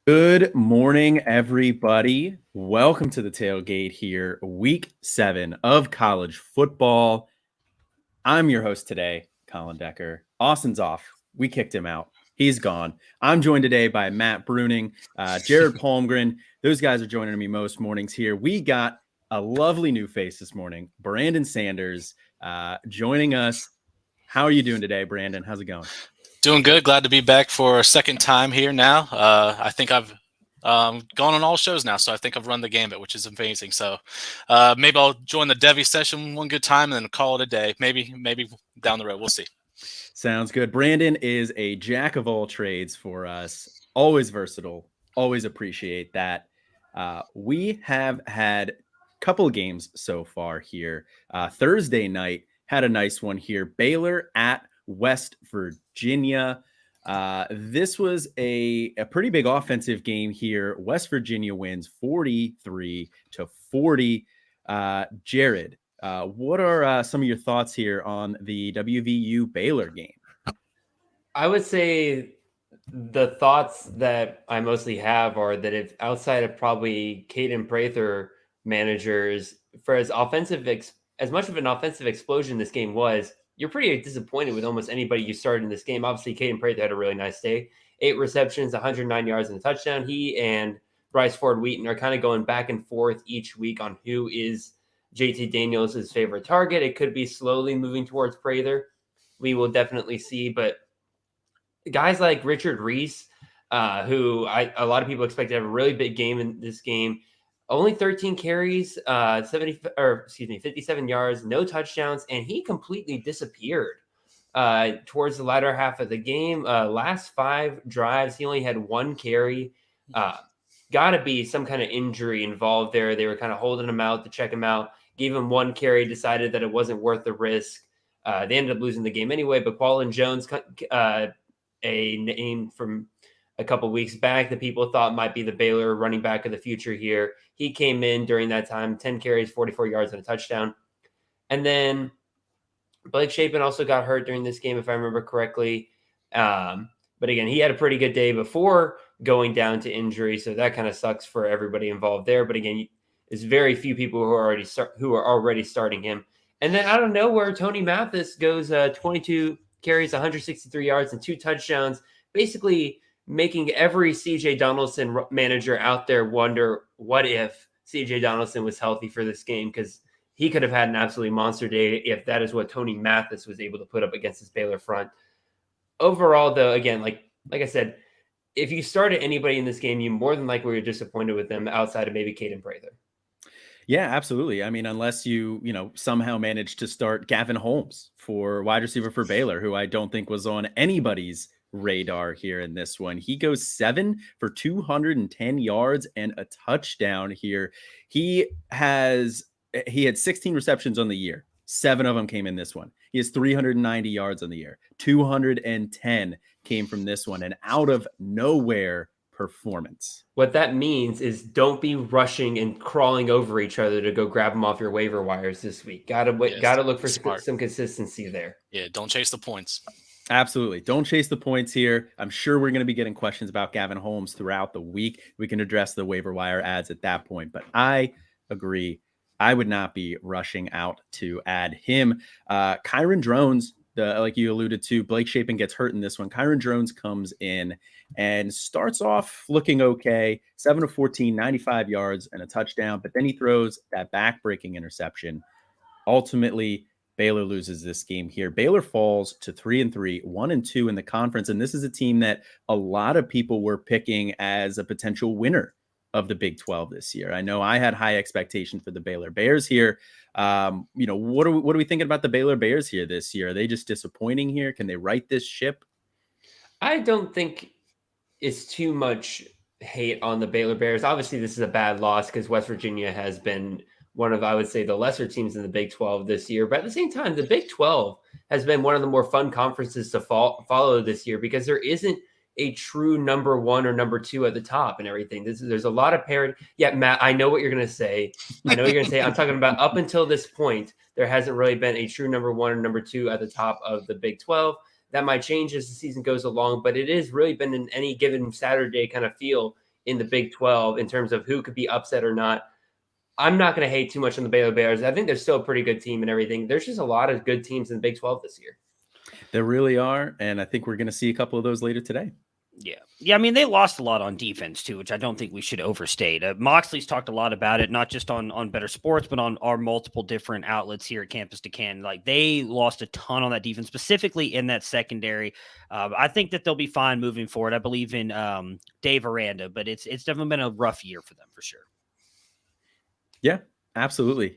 Good morning, everybody. Welcome to the Tailgate here, week 7 of college football. I'm your host today, Colin Decker. Austin's off. We kicked him out. He's gone. I'm joined today by Matt Bruning, Jared Palmgren. Those guys are joining me most mornings here. We got a lovely new face this morning, Brandon Sanders, joining us. How are you doing today, Brandon? How's it going? Doing good. Glad to be back for a second time here now. I think I've gone on all shows now, so I think I've run the gambit, which is amazing. So maybe I'll join the Devi session one good time and then call it a day. Maybe down the road. We'll see. Sounds good. Brandon is a jack of all trades for us. Always versatile. Always appreciate that. We have had a couple of games so far here. Thursday night had a nice one here. Baylor at West Virginia. This was a pretty big offensive game here. West Virginia wins 43-40. Jared, what are some of your thoughts here on the WVU Baylor game? I would say the thoughts that I mostly have are that if outside of probably Caden Prather managers, for as much of an offensive explosion this game was, you're pretty disappointed with almost anybody you started in this game. Obviously, Caden Prather had a really nice day. 8 receptions, 109 yards, and a touchdown. He and Bryce Ford Wheaton are kind of going back and forth each week on who is JT Daniels' favorite target. It could be slowly moving towards Prather. We will definitely see, but guys like Richard Reese, who a lot of people expect to have a really big game in this game, only 13 carries, 57 yards, no touchdowns, and he completely disappeared towards the latter half of the game. Last 5 drives, he only had 1 carry. Got to be some kind of injury involved there. They were kind of holding him out to check him out, gave him 1 carry, decided that it wasn't worth the risk. They ended up losing the game anyway, but Quallen Jones, a name from a couple weeks back that people thought might be the Baylor running back of the future here. He came in during that time, 10 carries, 44 yards, and a touchdown. And then Blake Shapen also got hurt during this game, if I remember correctly. But again, he had a pretty good day before going down to injury, so that kind of sucks for everybody involved there. But again, there's very few people who are already starting him. And then out of nowhere, Tony Mathis goes 22 carries, 163 yards, and 2 touchdowns, basically making every C.J. Donaldson manager out there wonder what if C.J. Donaldson was healthy for this game, because he could have had an absolutely monster day if that is what Tony Mathis was able to put up against this Baylor front. Overall, though, again, like I said, if you started anybody in this game, you more than likely were disappointed with them outside of maybe Caden Prather. Yeah, absolutely. I mean, unless you somehow managed to start Gavin Holmes for wide receiver for Baylor, who I don't think was on anybody's radar here in this one. He goes 7 for 210 yards and a touchdown here. He had 16 receptions on the year. 7 of them came in this one. He has 390 yards on the year. 210 came from this one, and out of nowhere performance. What that means is don't be rushing and crawling over each other to go grab them off your waiver wires this week. Gotta look for some consistency there. Yeah, don't chase the points. Absolutely. Don't chase the points here. I'm sure we're going to be getting questions about Gavin Holmes throughout the week. We can address the waiver wire ads at that point, but I agree. I would not be rushing out to add him. Kyron Drones, like you alluded to, Blake Shapen gets hurt in this one. Kyron Drones comes in and starts off looking okay. 7 of 14, 95 yards and a touchdown, but then he throws that back-breaking interception. Ultimately, Baylor loses this game here. Baylor falls to 3-3, 1-2 in the conference, and this is a team that a lot of people were picking as a potential winner of the Big 12 this year. I know I had high expectations for the Baylor Bears here. What are we thinking about the Baylor Bears here this year? Are they just disappointing here? Can they right this ship? I don't think it's too much hate on the Baylor Bears. Obviously, this is a bad loss because West Virginia has been one of, I would say, the lesser teams in the Big 12 this year. But at the same time, the Big 12 has been one of the more fun conferences to follow this year because there isn't a true number 1 or number 2 at the top and everything. There's a lot of parity. Yeah, Matt, I know what you're going to say. I'm talking about up until this point, there hasn't really been a true number 1 or number 2 at the top of the Big 12. That might change as the season goes along, but it has really been an any given Saturday kind of feel in the Big 12 in terms of who could be upset or not. I'm not going to hate too much on the Baylor Bears. I think they're still a pretty good team and everything. There's just a lot of good teams in the Big 12 this year. There really are, and I think we're going to see a couple of those later today. Yeah. I mean, they lost a lot on defense too, which I don't think we should overstate. Moxley's talked a lot about it, not just on Better Sports, but on our multiple different outlets here at Campus to Can. Like, they lost a ton on that defense, specifically in that secondary. I think that they'll be fine moving forward. I believe in Dave Aranda, but it's definitely been a rough year for them for sure. Yeah, absolutely.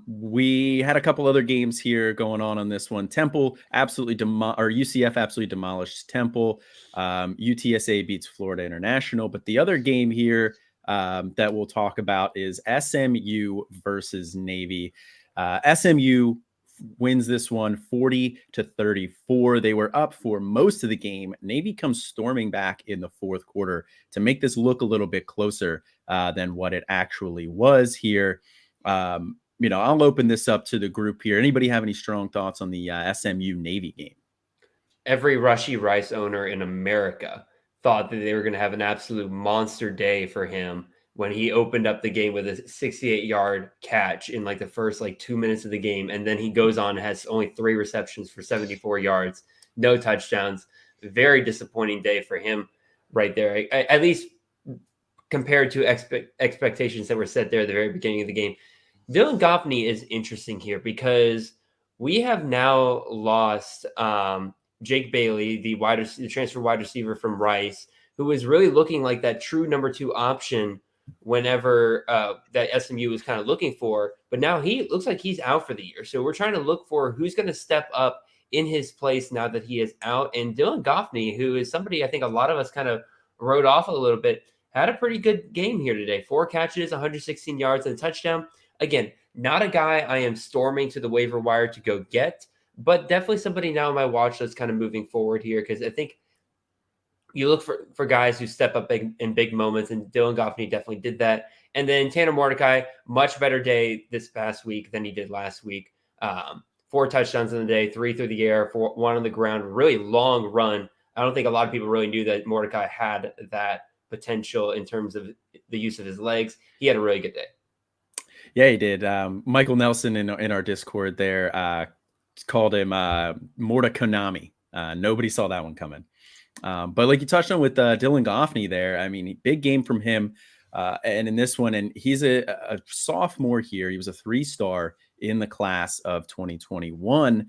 We had a couple other games here going on this one. Temple absolutely or UCF absolutely demolished Temple. UTSA beats Florida International. But the other game here that we'll talk about is SMU versus Navy. SMU wins this one 40-34. They were up for most of the game. Navy comes storming back in the fourth quarter to make this look a little bit closer than what it actually was here. I'll open this up to the group here. Anybody have any strong thoughts on the SMU Navy game? Every Rashee Rice owner in America thought that they were going to have an absolute monster day for him when he opened up the game with a 68-yard catch in like the first 2 minutes of the game. And then he goes on and has only 3 receptions for 74 yards, no touchdowns. Very disappointing day for him right there, at least compared to expectations that were set there at the very beginning of the game. Dylan Goffney is interesting here because we have now lost Jake Bailey, the transfer wide receiver from Rice, who was really looking like that true number 2 option whenever that SMU was kind of looking for. But now he looks like he's out for the year. So we're trying to look for who's going to step up in his place now that he is out. And Dylan Goffney, who is somebody I think a lot of us kind of wrote off a little bit, had a pretty good game here today. 4 catches, 116 yards, and a touchdown. Again, not a guy I am storming to the waiver wire to go get, but definitely somebody now on my watch list kind of moving forward here, because I think you look for guys who step up in big moments, and Dylan Goffney definitely did that. And then Tanner Mordecai, much better day this past week than he did last week. 4 touchdowns in the day, 3 through the air, 1 on the ground, really long run. I don't think a lot of people really knew that Mordecai had that potential in terms of the use of his legs. He had a really good day. Yeah, he did. Michael Nelson in our Discord there called him Morta-Konami. Nobody saw that one coming. But like you touched on with Dylan Goffney there, I mean, big game from him. And in this one, and he's a sophomore here. He was a 3-star in the class of 2021.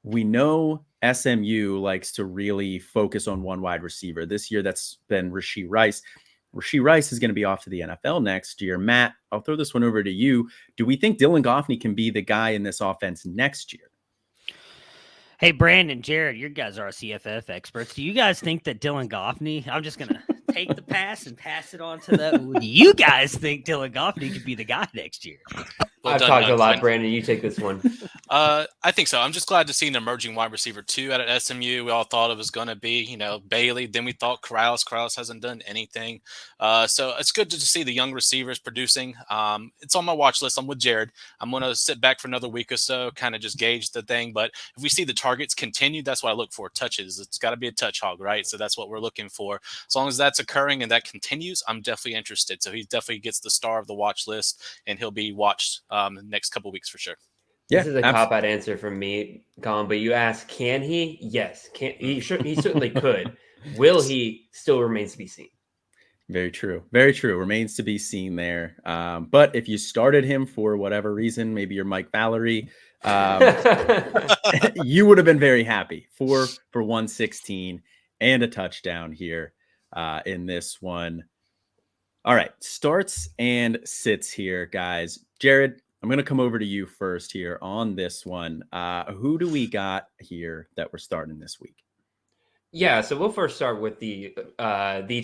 We know SMU likes to really focus on one wide receiver. This year, that's been Rashee Rice. Rashee Rice is going to be off to the NFL next year. Matt, I'll throw this one over to you. Do we think Dylan Goffney can be the guy in this offense next year? Hey, Brandon, Jared, you guys are CFF experts. Do you guys think that Dylan Goffney, I'm just going to take the pass and pass it on to the, do you guys think Dylan Goffney could be the guy next year? I've talked a lot, Brandon. You take this one. I think so. I'm just glad to see an emerging wide receiver too out at SMU. We all thought it was going to be, Bailey. Then we thought Krause. Krause hasn't done anything. So it's good to see the young receivers producing. It's on my watch list. I'm with Jared. I'm going to sit back for another week or so, kind of just gauge the thing. But if we see the targets continue, that's what I look for. Touches. It's got to be a touch hog, right? So that's what we're looking for. As long as that's occurring and that continues, I'm definitely interested. So he definitely gets the star of the watch list, and he'll be watched the next couple of weeks for sure. Yeah, this is a cop-out answer from me, Colin, but you ask, can he? Yes. He certainly could. Will he? Still remains to be seen. Very true. Very true. Remains to be seen there. But if you started him for whatever reason, maybe you're Mike Valerie, you would have been very happy. 4 for 116 and a touchdown here in this one. All right. Starts and sits here, guys. Jared, I'm going to come over to you first here on this one. Who do we got here that we're starting this week? Yeah, so we'll first start with the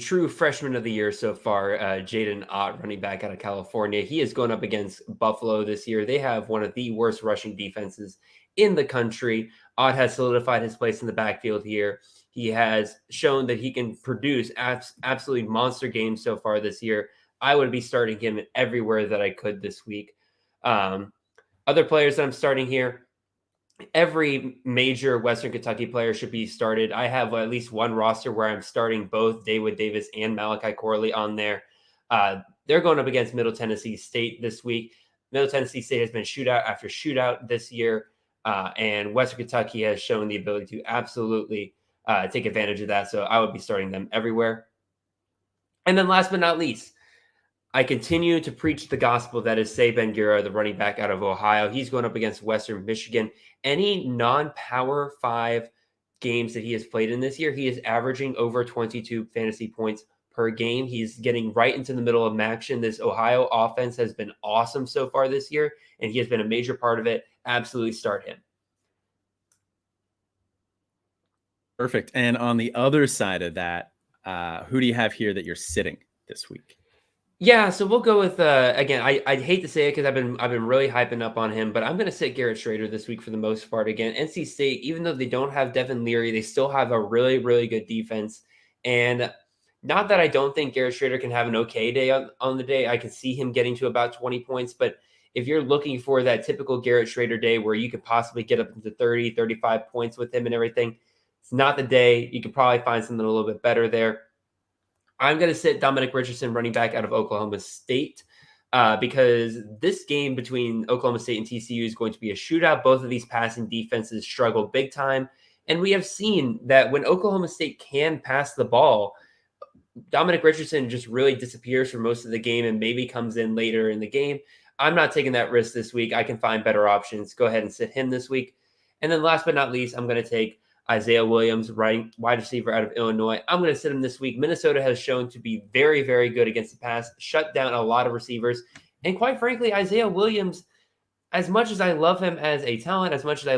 true freshman of the year so far, Jaden Ott, running back out of California. He is going up against Buffalo this year. They have one of the worst rushing defenses in the country. Ott has solidified his place in the backfield here. He has shown that he can produce absolutely monster games so far this year. I would be starting him everywhere that I could this week. Other players that I'm starting here, every major Western Kentucky player should be started. I have at least one roster where I'm starting both David Davis and Malachi Corley on there. They're going up against Middle Tennessee State this week. Middle Tennessee State has been shootout after shootout this year, and Western Kentucky has shown the ability to absolutely take advantage of that. So I would be starting them everywhere. And then last but not least, I continue to preach the gospel that is Say Ben-Gura, the running back out of Ohio. He's going up against Western Michigan. Any non-Power 5 games that he has played in this year, he is averaging over 22 fantasy points per game. He's getting right into the middle of action. This Ohio offense has been awesome so far this year, and he has been a major part of it. Absolutely start him. Perfect. And on the other side of that, who do you have here that you're sitting this week? Yeah, so we'll go with again. I hate to say it because I've been really hyping up on him, but I'm going to sit Garrett Schrader this week for the most part. Again, NC State, even though they don't have Devin Leary, they still have a really really good defense. And not that I don't think Garrett Schrader can have an okay day on the day. I can see him getting to about 20 points, but if you're looking for that typical Garrett Schrader day where you could possibly get up into 30, 35 points with him and everything, it's not the day. You could probably find something a little bit better there. I'm going to sit Dominic Richardson, running back out of Oklahoma State, because this game between Oklahoma State and TCU is going to be a shootout. Both of these passing defenses struggle big time. And we have seen that when Oklahoma State can pass the ball, Dominic Richardson just really disappears for most of the game and maybe comes in later in the game. I'm not taking that risk this week. I can find better options. Go ahead and sit him this week. And then last but not least, I'm going to take Isaiah Williams, wide receiver out of Illinois. I'm going to sit him this week. Minnesota has shown to be very, very good against the pass, shut down a lot of receivers. And quite frankly, Isaiah Williams, as much as I love him as a talent, as much as I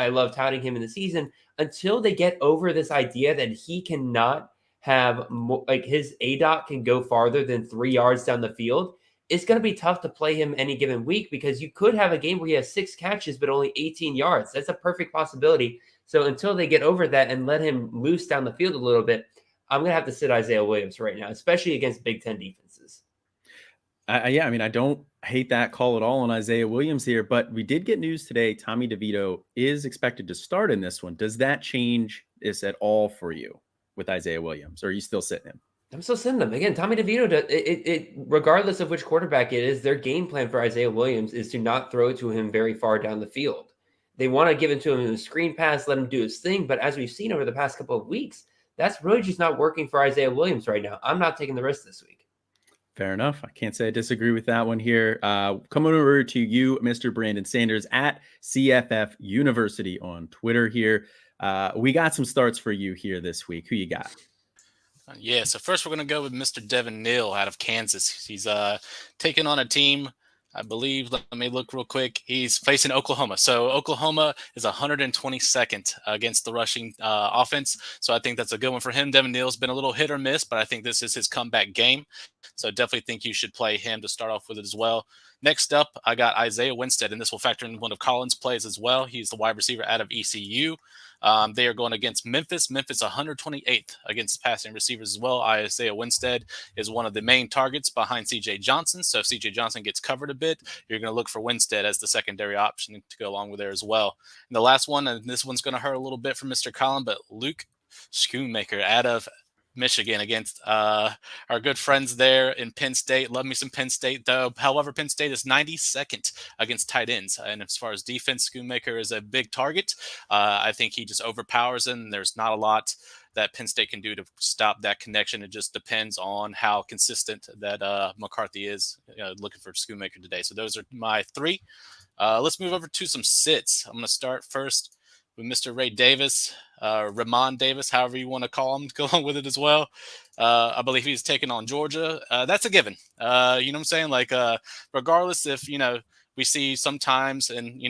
love touting him in the season, until they get over this idea that he cannot have like his ADOT can go farther than 3 yards down the field, it's going to be tough to play him any given week because you could have a game where he has 6 catches but only 18 yards. That's a perfect possibility. So until they get over that and let him loose down the field a little bit, I'm going to have to sit Isaiah Williams right now, especially against Big Ten defenses. Yeah, I mean, I don't hate that call at all on Isaiah Williams here, but we did get news today. Tommy DeVito is expected to start in this one. Does that change this at all for you with Isaiah Williams, or are you still sitting him? I'm still sitting them. Again, Tommy DeVito, regardless of which quarterback it is, their game plan for Isaiah Williams is to not throw it to him very far down the field. They want to give it to him in a screen pass, let him do his thing. But as we've seen over the past couple of weeks, that's really just not working for Isaiah Williams right now. I'm not taking the risk this week. Fair enough. I can't say I disagree with that one here. Coming over to you, Mr. Brandon Sanders at CFF University on Twitter here. We got some starts for you here this week. Who you got? Yeah, so first we're going to go with Mr. Devin Neal out of Kansas. He's taking on a team, I believe, let me look real quick. He's facing Oklahoma. So Oklahoma is 122nd against the rushing offense. So I think that's a good one for him. Devin Neal's been a little hit or miss, but I think this is his comeback game. So definitely think you should play him to start off with it as well. Next up, I got Isaiah Winstead, and this will factor in one of Collins' plays as well. He's the wide receiver out of ECU. They are going against Memphis. Memphis 128th against passing receivers as well. Isaiah Winstead is one of the main targets behind C.J. Johnson. So if C.J. Johnson gets covered a bit, you're going to look for Winstead as the secondary option to go along with there as well. And the last one, and this one's going to hurt a little bit for Mr. Collin, but Luke Schoonmaker out of Michigan against our good friends there in Penn State. Love me some Penn State, though. However, Penn State is 92nd against tight ends. And as far as defense, Schoonmaker is a big target. I think he just overpowers them. There's not a lot that Penn State can do to stop that connection. It just depends on how consistent that McCarthy is looking for Schoonmaker today. So those are my three. Let's move over to some sits. I'm going to start first with Mr. Ray Davis, Ramon Davis, however you want to call him, go along with it as well. I believe he's taking on Georgia. That's a given. You know what I'm saying? Like, regardless if, we see sometimes, and,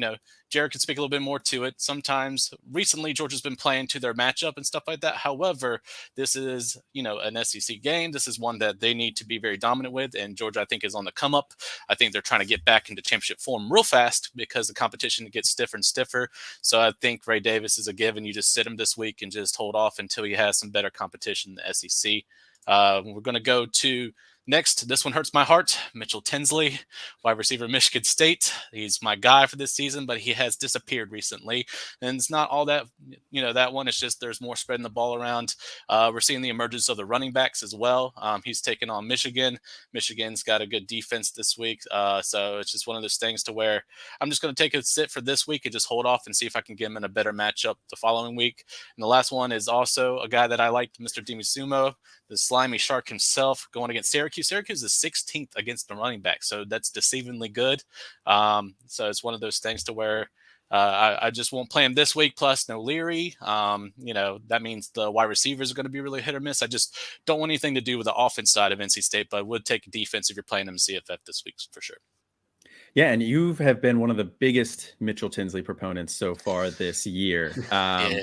Jared can speak a little bit more to it. Sometimes recently Georgia's been playing to their matchup and stuff like that. However, this is, an SEC game. This is one that they need to be very dominant with. And Georgia, I think, is on the come up. I think they're trying to get back into championship form real fast because the competition gets stiffer and stiffer. So I think Ray Davis is a given. You just sit him this week and just hold off until he has some better competition in the SEC. We're going to go to Next, this one hurts my heart. Mitchell Tinsley, wide receiver, Michigan State. He's my guy for this season, but he has disappeared recently. And it's not all that, that one. It's just there's more spreading the ball around. We're seeing the emergence of the running backs as well. He's taken on Michigan. Michigan's got a good defense this week. So it's just one of those things to where I'm just going to take a sit for this week and just hold off and see if I can get him in a better matchup the following week. And the last one is also a guy that I liked, Mr. Dimisumo, the slimy shark himself, going against Syracuse. Syracuse is 16th against the running back, so that's deceivingly good. So it's one of those things to where I just won't play him this week, plus no Leary. That means the wide receivers are going to be really hit or miss. I just don't want anything to do with the offense side of NC State, but would take defense if you're playing them in CFF this week for sure. Yeah, and you have been one of the biggest Mitchell Tinsley proponents so far this year.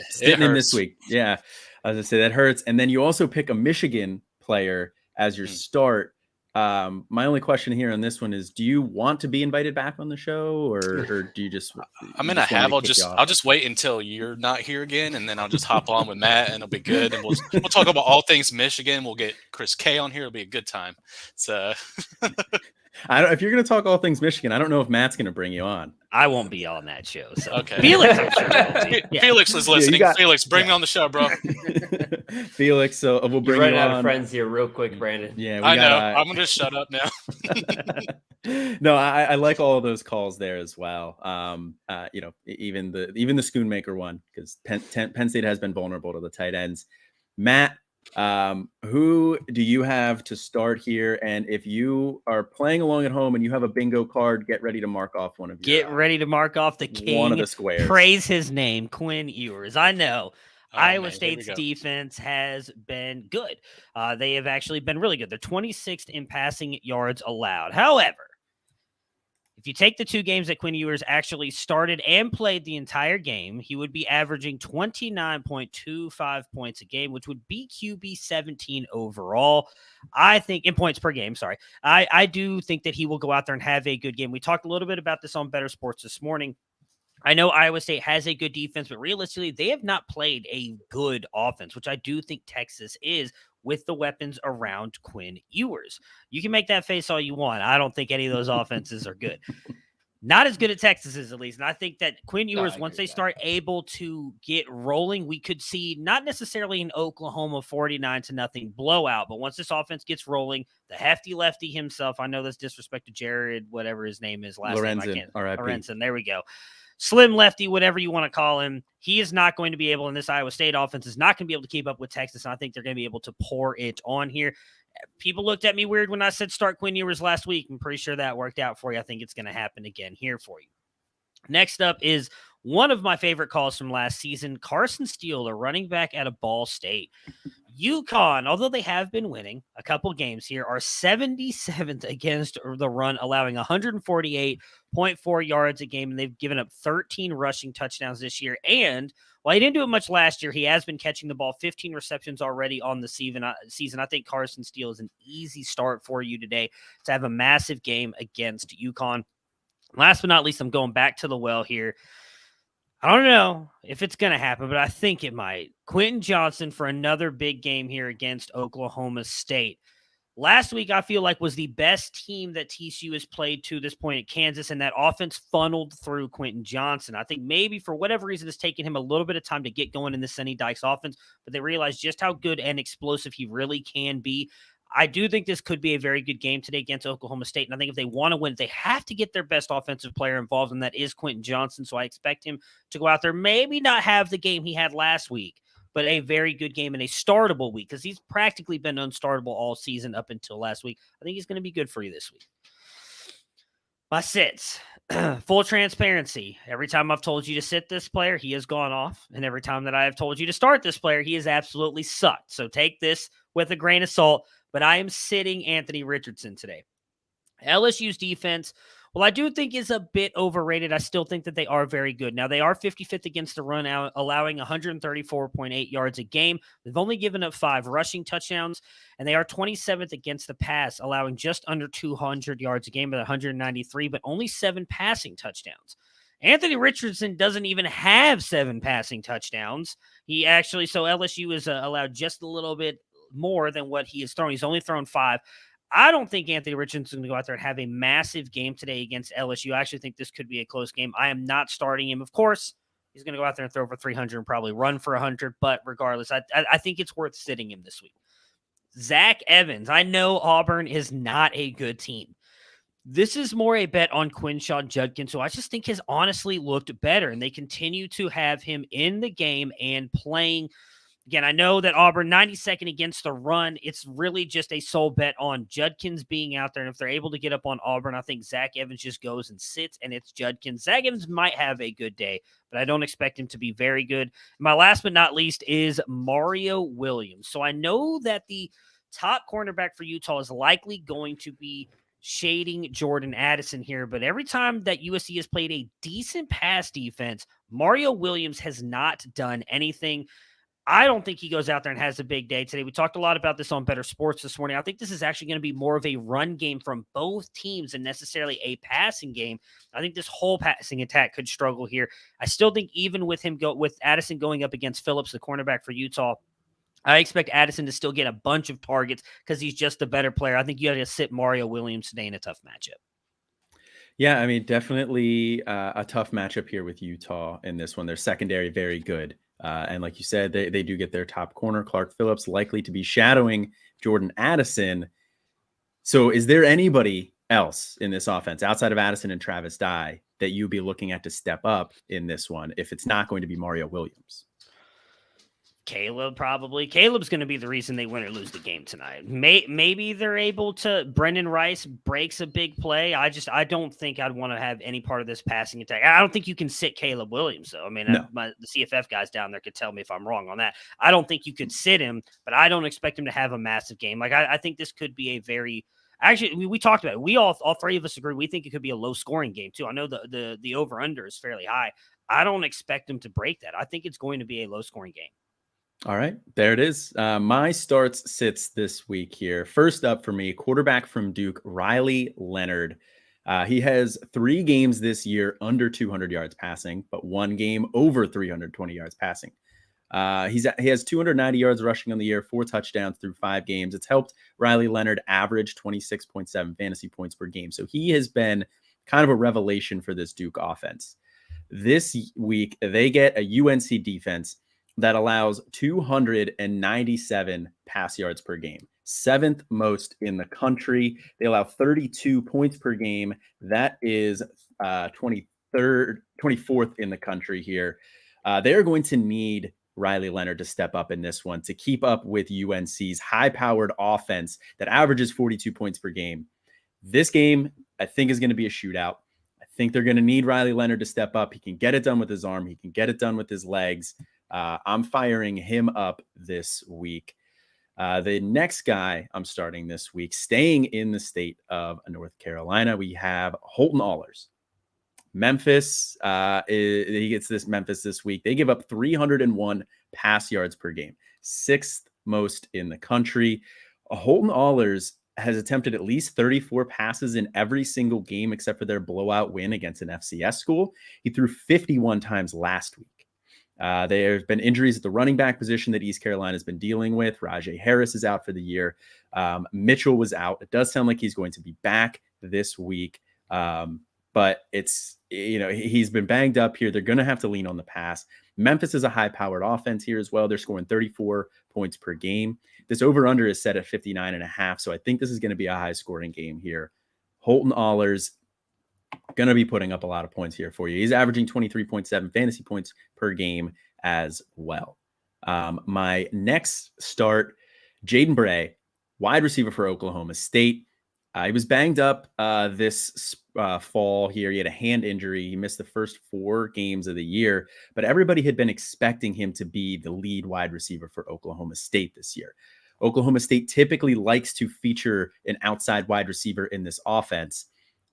Sitting in this week. Yeah, as I say, that hurts. And then you also pick a Michigan player as your start. My only question here on this one is, do you want to be invited back on the show, or do you just I'll just wait until you're not here again, and then I'll just hop on with Matt, and it'll be good, and we'll talk about all things Michigan. We'll get Chris K on here. It'll be a good time. So if you're going to talk all things Michigan, I don't know if Matt's going to bring you on. I won't be on that show. So okay. Felix, Felix is listening. Felix, bring me on the show, bro. Felix, so we'll bring you on. You're running out of friends here real quick, Brandon. Yeah, I know. I'm going to shut up now. No, I like all of those calls there as well. Even the Schoonmaker one, because Penn State has been vulnerable to the tight ends. Matt, who do you have to start here? And if you are playing along at home and you have a bingo card, get ready to mark off one of your. Get ready to mark off the king. One of the squares. Praise his name, Quinn Ewers. I know. Iowa State's defense has been good. They have actually been really good. They're 26th in passing yards allowed. However, if you take the two games that Quinn Ewers actually started and played the entire game, he would be averaging 29.25 points a game, which would be QB 17 overall. I think in points per game. Sorry. I do think that he will go out there and have a good game. We talked a little bit about this on Better Sports this morning. I know Iowa State has a good defense, but realistically, they have not played a good offense, which I do think Texas is with the weapons around Quinn Ewers. You can make that face all you want. I don't think any of those offenses are good. Not as good as Texas is, at least. And I think that Quinn Ewers, once they start able to get rolling, we could see not necessarily an Oklahoma 49-0 blowout, but once this offense gets rolling, the hefty lefty himself, I know that's disrespect to Jared, whatever his name is, last name, I can't. Lorenzen, there we go. Slim lefty, whatever you want to call him, he is not going to be able, and this Iowa State offense is not going to be able to keep up with Texas, and I think they're going to be able to pour it on here. People looked at me weird when I said start Quinn Ewers last week. I'm pretty sure that worked out for you. I think it's going to happen again here for you. Next up is one of my favorite calls from last season, Carson Steele, a running back out of Ball State. UConn, although they have been winning a couple games here, are 77th against the run, allowing 148.4 yards a game, and they've given up 13 rushing touchdowns this year. And while he didn't do it much last year, he has been catching the ball, 15 receptions already on the season. I think Carson Steele is an easy start for you today to have a massive game against UConn. Last but not least, I'm going back to the well here. I don't know if it's going to happen, but I think it might. Quentin Johnson for another big game here against Oklahoma State. Last week, I feel like was the best team that TCU has played to this point at Kansas, and that offense funneled through Quentin Johnson. I think maybe for whatever reason, it's taken him a little bit of time to get going in the Sonny Dykes offense, but they realized just how good and explosive he really can be. I do think this could be a very good game today against Oklahoma State, and I think if they want to win, they have to get their best offensive player involved, and that is Quentin Johnson, so I expect him to go out there, maybe not have the game he had last week, but a very good game and a startable week, because he's practically been unstartable all season up until last week. I think he's going to be good for you this week. My sits. Full transparency. Every time I've told you to sit this player, he has gone off, and every time that I have told you to start this player, he has absolutely sucked. So take this with a grain of salt. But I am sitting Anthony Richardson today. LSU's defense, well, I do think is a bit overrated. I still think that they are very good. Now, they are 55th against the run, allowing 134.8 yards a game. They've only given up 5 rushing touchdowns, and they are 27th against the pass, allowing just under 200 yards a game at 193, but only 7 passing touchdowns. Anthony Richardson doesn't even have 7 passing touchdowns. So LSU is allowed just a little bit more than what he has thrown. He's only thrown 5. I don't think Anthony Richardson's going to go out there and have a massive game today against LSU. I actually think this could be a close game. I am not starting him. Of course, he's going to go out there and throw for 300 and probably run for 100. But regardless, I think it's worth sitting him this week. Zach Evans. I know Auburn is not a good team. This is more a bet on Quinshon Judkins, so I just think has honestly looked better, and they continue to have him in the game and playing. Again, I know that Auburn 92nd against the run. It's really just a sole bet on Judkins being out there, and if they're able to get up on Auburn, I think Zach Evans just goes and sits, and it's Judkins. Zach Evans might have a good day, but I don't expect him to be very good. My last but not least is Mario Williams. So I know that the top cornerback for Utah is likely going to be shading Jordan Addison here, but every time that USC has played a decent pass defense, Mario Williams has not done anything. I don't think he goes out there and has a big day today. We talked a lot about this on Better Sports this morning. I think this is actually going to be more of a run game from both teams than necessarily a passing game. I think this whole passing attack could struggle here. I still think even with Addison going up against Phillips, the cornerback for Utah, I expect Addison to still get a bunch of targets because he's just a better player. I think you got to sit Mario Williams today in a tough matchup. Yeah, I mean, definitely a tough matchup here with Utah in this one. Their secondary, very good. And like you said, they do get their top corner, Clark Phillips, likely to be shadowing Jordan Addison. So is there anybody else in this offense outside of Addison and Travis Dye that you'd be looking at to step up in this one if it's not going to be Mario Williams? Caleb, probably. Caleb's going to be the reason they win or lose the game tonight. Maybe they're able to. Brendan Rice breaks a big play. I don't think I'd want to have any part of this passing attack. I don't think you can sit Caleb Williams, though. I mean, no. The CFF guys down there could tell me if I'm wrong on that. I don't think you could sit him, but I don't expect him to have a massive game. Like, I think this could be a very. Actually, we talked about it. We all three of us agree. We think it could be a low scoring game, too. I know the over under is fairly high. I don't expect him to break that. I think it's going to be a low scoring game. All right, there it is. My starts sits this week here. First up for me, quarterback from Duke, Riley Leonard. He has 3 games this year under 200 yards passing, but 1 game over 320 yards passing. He has 290 yards rushing on the year, 4 touchdowns through 5 games. It's helped Riley Leonard average 26.7 fantasy points per game. So he has been kind of a revelation for this Duke offense. This week, they get a UNC defense that allows 297 pass yards per game, 7th most in the country. They allow 32 points per game. That is 24th in the country here. They are going to need Riley Leonard to step up in this one to keep up with UNC's high-powered offense that averages 42 points per game. This game, I think, is going to be a shootout. I think they're going to need Riley Leonard to step up. He can get it done with his arm. He can get it done with his legs. I'm firing him up this week. The next guy I'm starting this week, staying in the state of North Carolina, we have Holton Ahlers. Memphis, he gets this Memphis this week. They give up 301 pass yards per game, 6th most in the country. Holton Ahlers has attempted at least 34 passes in every single game except for their blowout win against an FCS school. He threw 51 times last week. There have been injuries at the running back position that East Carolina has been dealing with. Rajay Harris is out for the year. Mitchell was out. It does sound like he's going to be back this week. But it's, he's been banged up here. They're going to have to lean on the pass. Memphis is a high-powered offense here as well. They're scoring 34 points per game. This over-under is set at 59.5, so I think this is going to be a high-scoring game here. Holton Ahlers going to be putting up a lot of points here for you. He's averaging 23.7 fantasy points per game as well. My next start, Jaden Bray, wide receiver for Oklahoma State. He was banged up this fall here. He had a hand injury. He missed the first 4 games of the year, but everybody had been expecting him to be the lead wide receiver for Oklahoma State this year. Oklahoma State typically likes to feature an outside wide receiver in this offense,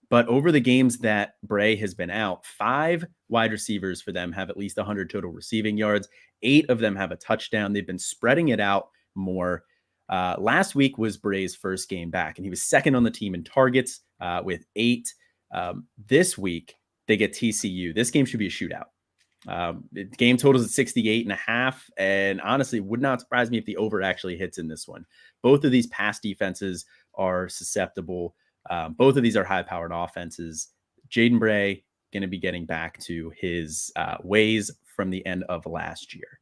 but over the games that Bray has been out, 5 wide receivers for them have at least 100 total receiving yards. 8 of them have a touchdown. They've been spreading it out more. Last week was Bray's first game back, and he was second on the team in targets with 8. This week, they get TCU. This game should be a shootout. The game totals at 68.5, and honestly, would not surprise me if the over actually hits in this one. Both of these pass defenses are susceptible. Both of these are high-powered offenses. Jaden Bray going to be getting back to his ways from the end of last year.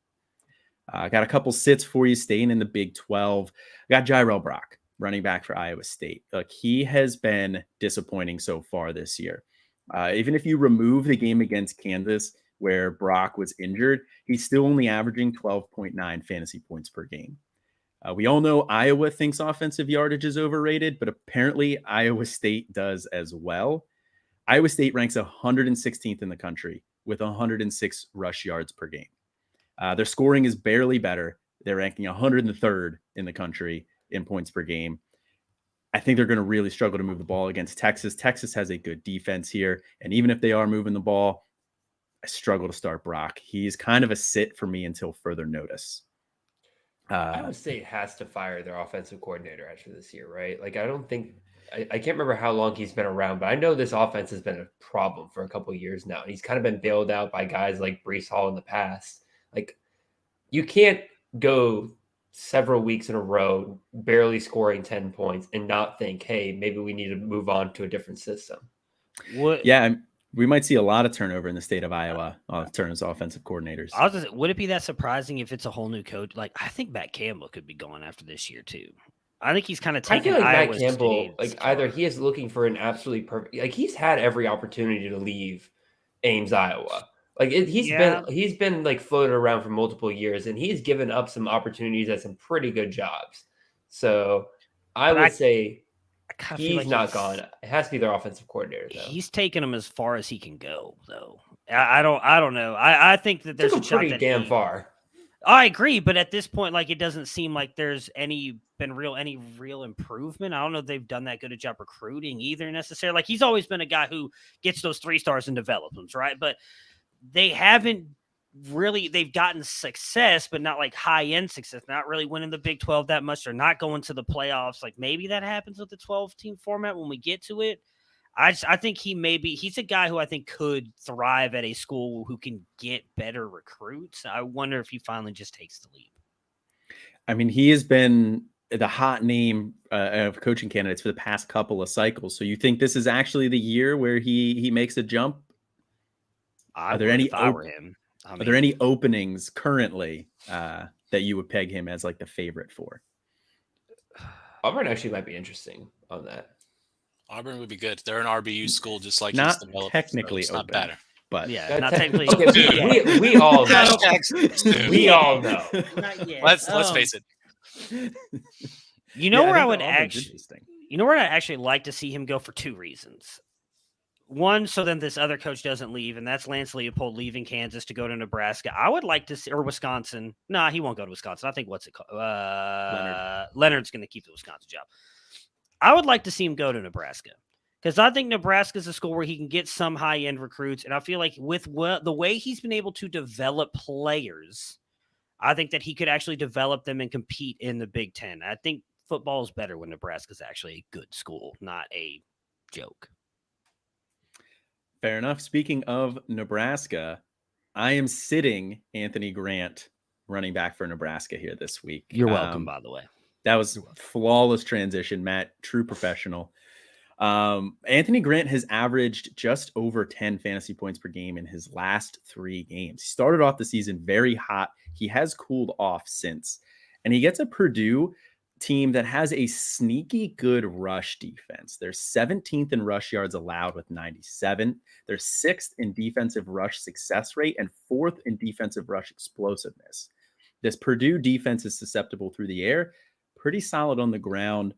I got a couple sits for you staying in the Big 12. I got Jyrell Brock, running back for Iowa State. Look, he has been disappointing so far this year. Even if you remove the game against Kansas where Brock was injured, he's still only averaging 12.9 fantasy points per game. We all know Iowa thinks offensive yardage is overrated, but apparently Iowa State does as well. Iowa State ranks 116th in the country with 106 rush yards per game. Their scoring is barely better. They're ranking 103rd in the country in points per game. I think they're going to really struggle to move the ball against Texas. Texas has a good defense here. And even if they are moving the ball, I struggle to start Brock. He's kind of a sit for me until further notice. Iowa State has to fire their offensive coordinator after this year, right? Like, I can't remember how long he's been around, but I know this offense has been a problem for a couple of years now. He's kind of been bailed out by guys like Breece Hall in the past. Like, you can't go several weeks in a row barely scoring 10 points and not think, hey, maybe we need to move on to a different system. Yeah, we might see a lot of turnover in the state of Iowa in terms of offensive coordinators. Would it be that surprising if it's a whole new coach? Like, I think Matt Campbell could be gone after this year too. I think he's kind of taking. I feel like Iowa Matt Campbell, State's like either he is looking for an absolutely perfect, like he's had every opportunity to leave Ames, Iowa. Like he's been like floated around for multiple years, and he's given up some opportunities at some pretty good jobs. So I would say he's like not gone. It has to be their offensive coordinator, though. He's taken them as far as he can go, though. I don't know. I think that there's a shot pretty damn far. I agree, but at this point, like, it doesn't seem like there's any real improvement. I don't know if they've done that good a job recruiting either necessarily. Like, he's always been a guy who gets those 3 stars and develops them, right? But they haven't really, they've gotten success, but not like high-end success, not really winning the Big 12 that much. They're not going to the playoffs. Like, maybe that happens with the 12-team format when we get to it. I think he's a guy who I think could thrive at a school who can get better recruits. I wonder if he finally just takes the leap. I mean, he has been the hot name of coaching candidates for the past couple of cycles. So you think this is actually the year where he makes a jump? Are there any openings currently that you would peg him as like the favorite for? Auburn actually might be interesting on that. Auburn would be good. They're an RBU school, just like not he's developed, technically so it's open, not better. But yeah, not technically. Okay, we all know. We all know. Let's face it. You know where I would actually like to see him go for 2 reasons. One, so then this other coach doesn't leave, and that's Lance Leopold leaving Kansas to go to Nebraska. I would like to see, or Wisconsin. Nah, he won't go to Wisconsin. I think Leonard's going to keep the Wisconsin job. I would like to see him go to Nebraska because I think Nebraska is a school where he can get some high-end recruits, and I feel like with the way he's been able to develop players, I think that he could actually develop them and compete in the Big Ten. I think football is better when Nebraska is actually a good school, not a joke. Fair enough. Speaking of Nebraska, I am sitting Anthony Grant, running back for Nebraska here this week. You're welcome, by the way. That was flawless transition, Matt. True professional. Anthony Grant has averaged just over 10 fantasy points per game in his last 3 games. He started off the season very hot. He has cooled off since. And he gets a Purdue team that has a sneaky good rush defense. They're 17th in rush yards allowed with 97. They're 6th in defensive rush success rate and 4th in defensive rush explosiveness. This Purdue defense is susceptible through the air, pretty solid on the ground.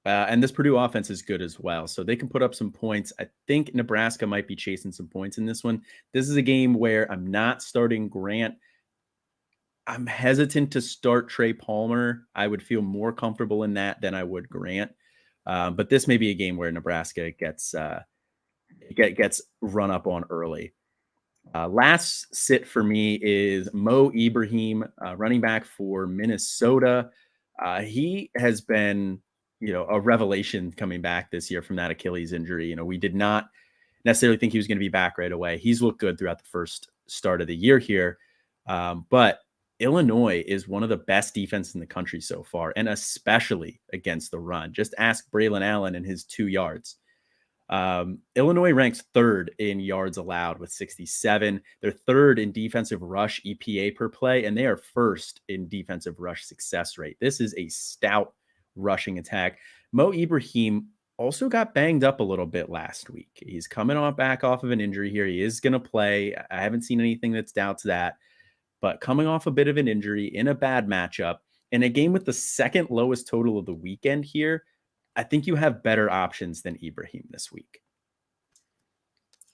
And this Purdue offense is good as well. So they can put up some points. I think Nebraska might be chasing some points in this one. This is a game where I'm not starting Grant. I'm hesitant to start Trey Palmer. I would feel more comfortable in that than I would Grant. But this may be a game where Nebraska gets run up on early. Last sit for me is Mo Ibrahim, running back for Minnesota. He has been, a revelation coming back this year from that Achilles injury. We did not necessarily think he was going to be back right away. He's looked good throughout the first start of the year here. But Illinois is one of the best defenses in the country so far, and especially against the run. Just ask Braylon Allen and his 2 yards. Illinois ranks 3rd in yards allowed with 67. They're 3rd in defensive rush EPA per play, and they are 1st in defensive rush success rate. This is a stout rushing attack. Mo Ibrahim also got banged up a little bit last week. He's coming back off of an injury here. He is going to play. I haven't seen anything that's doubts that, but coming off a bit of an injury in a bad matchup in a game with the 2nd lowest total of the weekend here, I think you have better options than Ibrahim this week.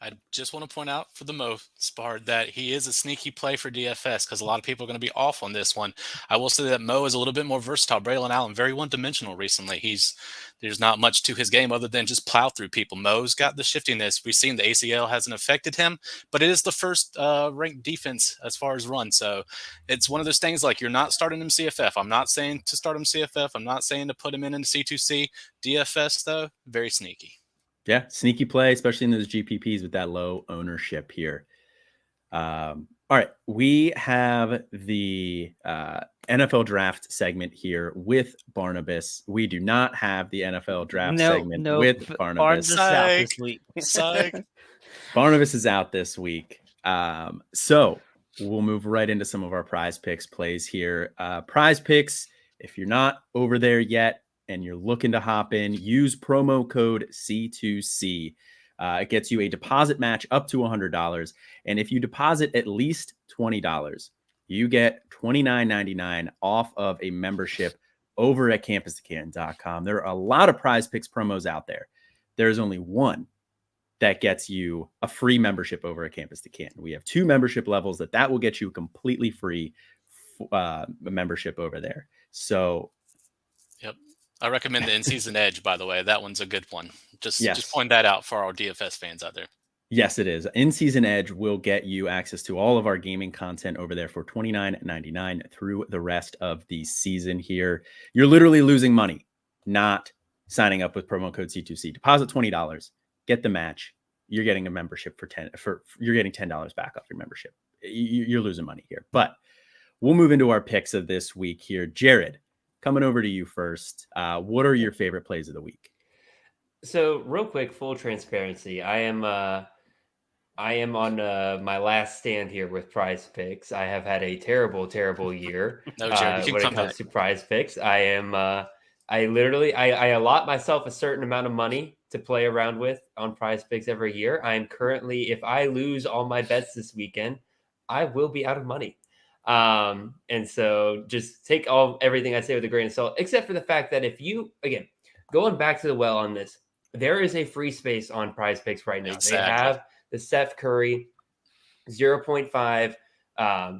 I just want to point out for the most part that he is a sneaky play for DFS because a lot of people are going to be off on this one. I will say that Mo is a little bit more versatile. Braylon Allen, very one-dimensional recently. There's not much to his game other than just plow through people. Mo's got the shiftiness. We've seen the ACL hasn't affected him, but it is the first ranked defense as far as run. So it's one of those things like you're not starting him CFF. I'm not saying to start him CFF. I'm not saying to put him in C2C. DFS, though, very sneaky. Yeah, sneaky play, especially in those GPPs with that low ownership here. All right, we have the NFL draft segment here with Barnabas. We do not have the NFL draft segment with Barnabas. Out this week. Barnabas is out this week. So we'll move right into some of our prize picks plays here. Prize picks, if you're not over there yet, and you're looking to hop in, use promo code C2C. It gets you a deposit match up to $100. And if you deposit at least $20, you get $29.99 off of a membership over at campus2canton.com. There are a lot of prize picks promos out there. There's only one that gets you a free membership over at Campus to Canton. We have 2 membership levels that will get you completely free membership over there. So, yep. I recommend the In-Season Edge, by the way. That one's a good one. Just point that out for our DFS fans out there. Yes, it is. In-Season Edge will get you access to all of our gaming content over there for $29.99 through the rest of the season here. You're literally losing money not signing up with promo code C2C. Deposit $20, get the match. You're getting a membership you're getting $10 back off your membership. You're losing money here. But we'll move into our picks of this week here. Jared, coming over to you first. What are your favorite plays of the week? So real quick, full transparency. I am on my last stand here with Prize Picks. I have had a terrible year no, Jared, when it comes to Prize Picks. I allot myself a certain amount of money to play around with on Prize Picks every year. I am currently, if I lose all my bets this weekend, I will be out of money. And so just take everything I say with a grain of salt, except for the fact that if you, again, going back to the well on this, there is a free space on Prize Picks right now. Exactly. They have the Steph Curry 0.5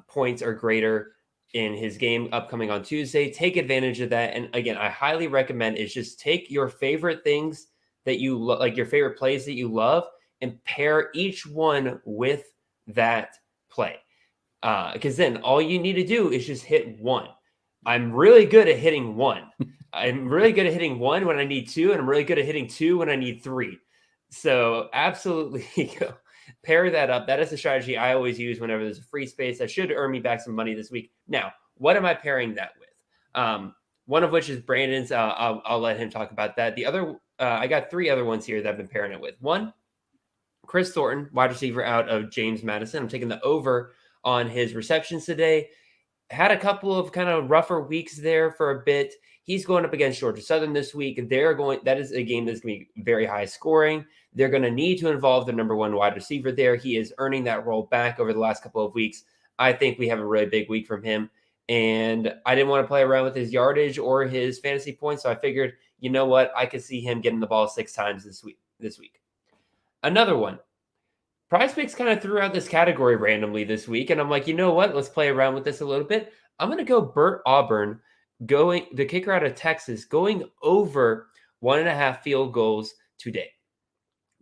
points or greater in his game upcoming on Tuesday. Take advantage of that. And again, I highly recommend is just take your favorite things that you like, your favorite plays that you love, and pair each one with that play. Because then all you need to do is just hit one. I'm really good at hitting one. I'm really good at hitting one when I need 2, and I'm really good at hitting 2 when I need 3. So absolutely pair that up. That is the strategy I always use whenever there's a free space. That should earn me back some money this week. Now, what am I pairing that with? One of which is Brandon's. I'll let him talk about that. The other, I got 3 other ones here that I've been pairing it with. One, Chris Thornton, wide receiver out of James Madison. I'm taking the over on his receptions today. Had a couple of kind of rougher weeks there for a bit. He's going up against Georgia Southern this week. That is a game that's going to be very high scoring. They're going to need to involve the number 1 wide receiver there. He is earning that role back over the last couple of weeks. I think we have a really big week from him. And I didn't want to play around with his yardage or his fantasy points. So I figured, you know what? I could see him getting the ball 6 times this week. Another one. Prize Picks kind of threw out this category randomly this week, and I'm like, you know what? Let's play around with this a little bit. I'm going to go Burt Auburn, the kicker out of Texas, going over 1.5 field goals today.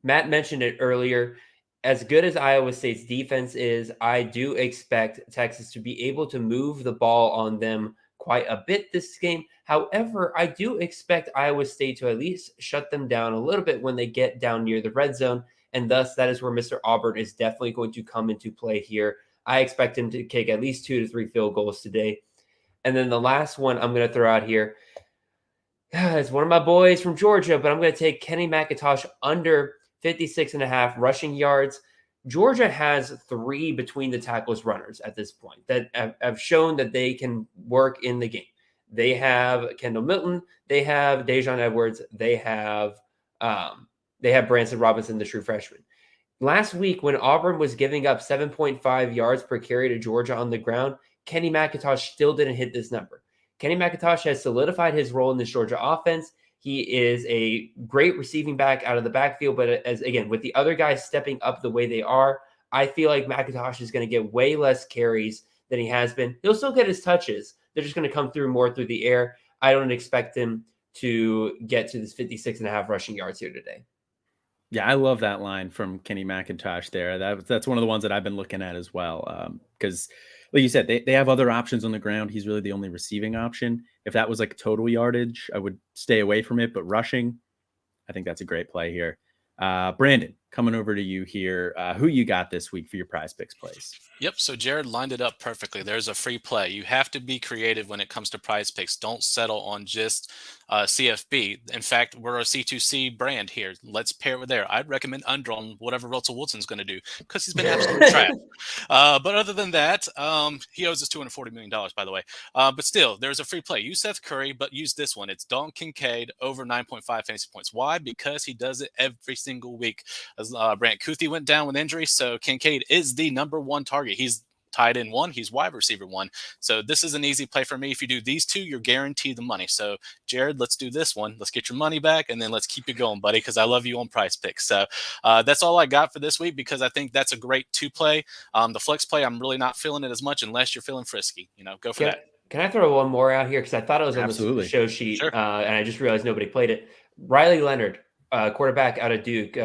Matt mentioned it earlier. As good as Iowa State's defense is, I do expect Texas to be able to move the ball on them quite a bit this game. However, I do expect Iowa State to at least shut them down a little bit when they get down near the red zone. And thus, that is where Mr. Auburn is definitely going to come into play here. I expect him to kick at least 2 to 3 field goals today. And then the last one I'm going to throw out here is one of my boys from Georgia, but I'm going to take Kenny McIntosh under 56.5 rushing yards. Georgia has 3 between the tackles runners at this point that have shown that they can work in the game. They have Kendall Milton, they have Dejon Edwards, they have Branson Robinson, the true freshman. Last week, when Auburn was giving up 7.5 yards per carry to Georgia on the ground, Kenny McIntosh still didn't hit this number. Kenny McIntosh has solidified his role in this Georgia offense. He is a great receiving back out of the backfield, but with the other guys stepping up the way they are, I feel like McIntosh is going to get way less carries than he has been. He'll still get his touches. They're just going to come through more through the air. I don't expect him to get to this 56.5 rushing yards here today. Yeah, I love that line from Kenny McIntosh there. That's one of the ones that I've been looking at as well. Because, like you said, they have other options on the ground. He's really the only receiving option. If that was like total yardage, I would stay away from it. But rushing, I think that's a great play here. Brandon, coming over to you here. Who you got this week for your Prize Picks plays? Yep. So Jared lined it up perfectly. There's a free play. You have to be creative when it comes to Prize Picks. Don't settle on just CFB. In fact, we're a C2C brand here. Let's pair it there. I'd recommend under on whatever Russell Wilson's going to do because he's been absolute trash. But other than that, he owes us $240 million, by the way. But still, there's a free play. Use Seth Curry, but use this one. It's Dalton Kincaid over 9.5 fantasy points. Why? Because he does it every single week. As Brant Kuthi went down with injury, so Kincaid is the number 1 target. He's tight end 1. He's wide receiver 1. So this is an easy play for me. If you do these 2, you're guaranteed the money. So Jared, let's do this one. Let's get your money back, and then let's keep you going, buddy, because I love you on Prize Picks. So that's all I got for this week because I think that's a great 2 play. The flex play, I'm really not feeling it as much unless you're feeling frisky. Go for that. Can I throw one more out here? Because I thought it was on the show sheet, Sure. And I just realized nobody played it. Riley Leonard, quarterback out of Duke.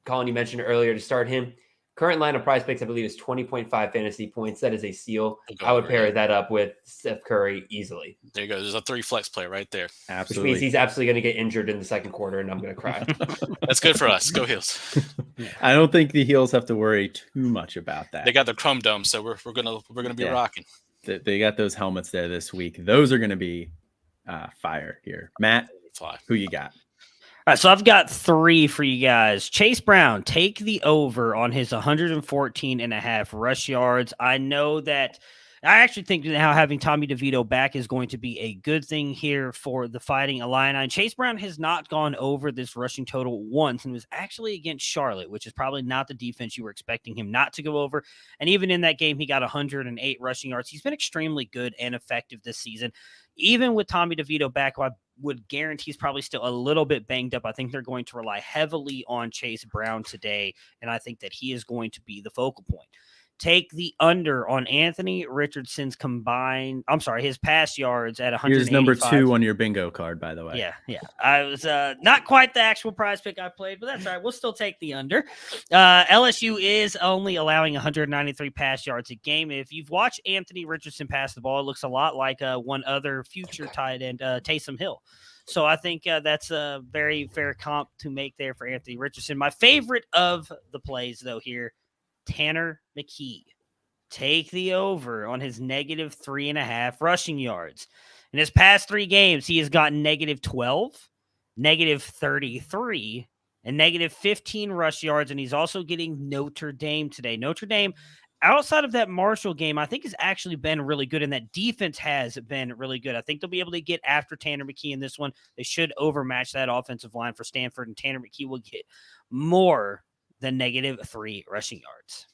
Colin, you mentioned earlier to start him. Current line of Prize Picks, I believe, is 20.5 fantasy points. That is a steal. I would pair that up with Steph Curry easily. There you go. There's a 3 flex play right there. Absolutely. Which means he's absolutely going to get injured in the second quarter, and I'm going to cry. That's good for us. Go Heels. I don't think the Heels have to worry too much about that. They got the Chrome Dome, so we're gonna be rocking. They got those helmets there this week. Those are going to be fire here. Matt, who you got? All right, so I've got 3 for you guys. Chase Brown, take the over on his 114.5 rush yards. I know that I actually think now having Tommy DeVito back is going to be a good thing here for the Fighting Illini. Chase Brown has not gone over this rushing total once and was actually against Charlotte, which is probably not the defense you were expecting him not to go over. And even in that game, he got 108 rushing yards. He's been extremely good and effective this season. Even with Tommy DeVito back, I would guarantee he's probably still a little bit banged up. I think they're going to rely heavily on Chase Brown today, and I think that he is going to be the focal point. Take the under on Anthony Richardson's his pass yards at 185. Here's number 2 on your bingo card, by the way. Yeah. I was not quite the actual Prize Pick I played, but that's all right. We'll still take the under. LSU is only allowing 193 pass yards a game. If you've watched Anthony Richardson pass the ball, it looks a lot like one other future tight end, Taysom Hill. So I think that's a very fair comp to make there for Anthony Richardson. My favorite of the plays, though, here, Tanner McKee. Take the over on his negative 3.5 rushing yards. In his past 3 games, he has gotten negative 12, negative 33, and negative 15 rush yards, and he's also getting Notre Dame today. Notre Dame, outside of that Marshall game, I think has actually been really good, and that defense has been really good. I think they'll be able to get after Tanner McKee in this one. They should overmatch that offensive line for Stanford, and Tanner McKee will get more than negative 3 rushing yards.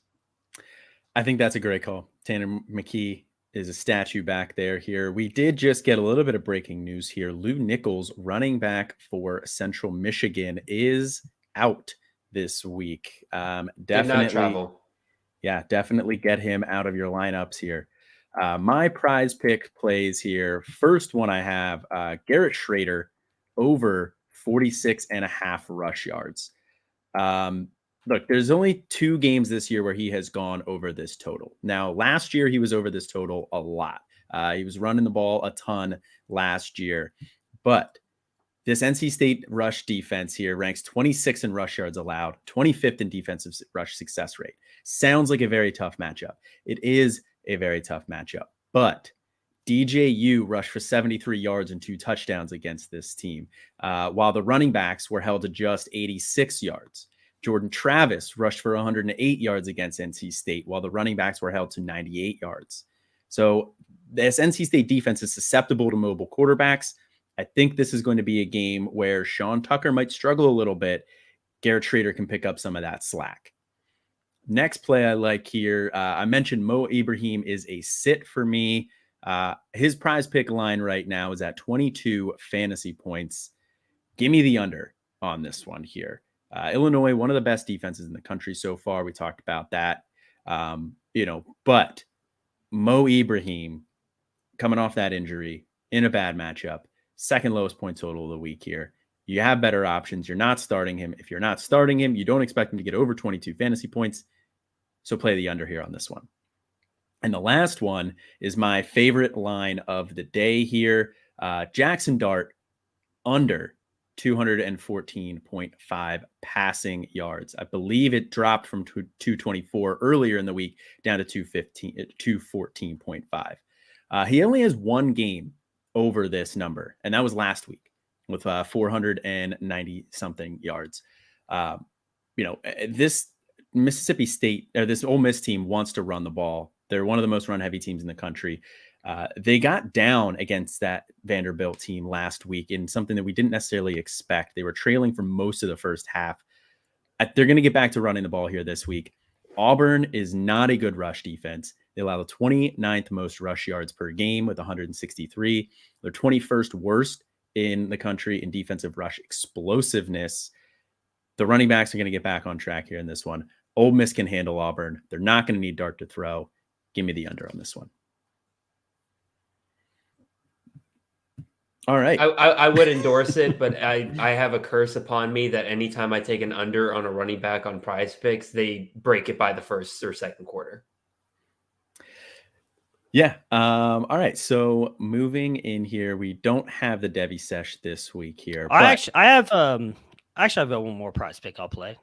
I think that's a great call. Tanner McKee is a statue back there here. We did just get a little bit of breaking news here. Lou Nichols, running back for Central Michigan, is out this week. Definitely Did not travel. Yeah, definitely get him out of your lineups here. My Prize Pick plays here. First one I have, Garrett Schrader over 46.5 rush yards. Look, there's only 2 games this year where he has gone over this total. Now, last year he was over this total a lot. He was running the ball a ton last year. But This NC State rush defense here ranks 26th in rush yards allowed, 25th in defensive rush success rate. Sounds like a very tough matchup. It is a very tough matchup, but DJU rushed for 73 yards and 2 touchdowns against this team, while the running backs were held to just 86 yards. Jordan Travis rushed for 108 yards against NC State, while the running backs were held to 98 yards. So this NC State defense is susceptible to mobile quarterbacks. I think this is going to be a game where Sean Tucker might struggle a little bit. Garrett Schrader can pick up some of that slack. Next play I like here, I mentioned Mo Ibrahim is a sit for me. His prize pick line right now is at 22 fantasy points. Give me the under on this one here. Illinois, one of the best defenses in the country so far. We talked about that. But Mo Ibrahim coming off that injury in a bad matchup, second lowest point total of the week here. You have better options. You're not starting him. If you're not starting him, you don't expect him to get over 22 fantasy points. So play the under here on this one. And the last one is my favorite line of the day here. Jackson Dart under 214.5 passing yards. I believe it dropped from 224 earlier in the week down to 214.5. He only has one game over this number, and that was last week with 490 something yards. This Mississippi State or this Ole Miss team wants to run the ball. They're one of the most run heavy teams in the country. They got down against that Vanderbilt team last week in something that we didn't necessarily expect. They were trailing for most of the first half. They're going to get back to running the ball here this week. Auburn is not a good rush defense. They allow the 29th most rush yards per game with 163. They're 21st worst in the country in defensive rush explosiveness. The running backs are going to get back on track here in this one. Ole Miss can handle Auburn. They're not going to need Dart to throw. Give me the under on this one. All right. I would endorse it, but I have a curse upon me that anytime I take an under on a running back on Prize Picks, they break it by the first or second quarter. Yeah. All right. So moving in here, we don't have the Debbie Sesh this week here. I have one more Prize Pick I'll play.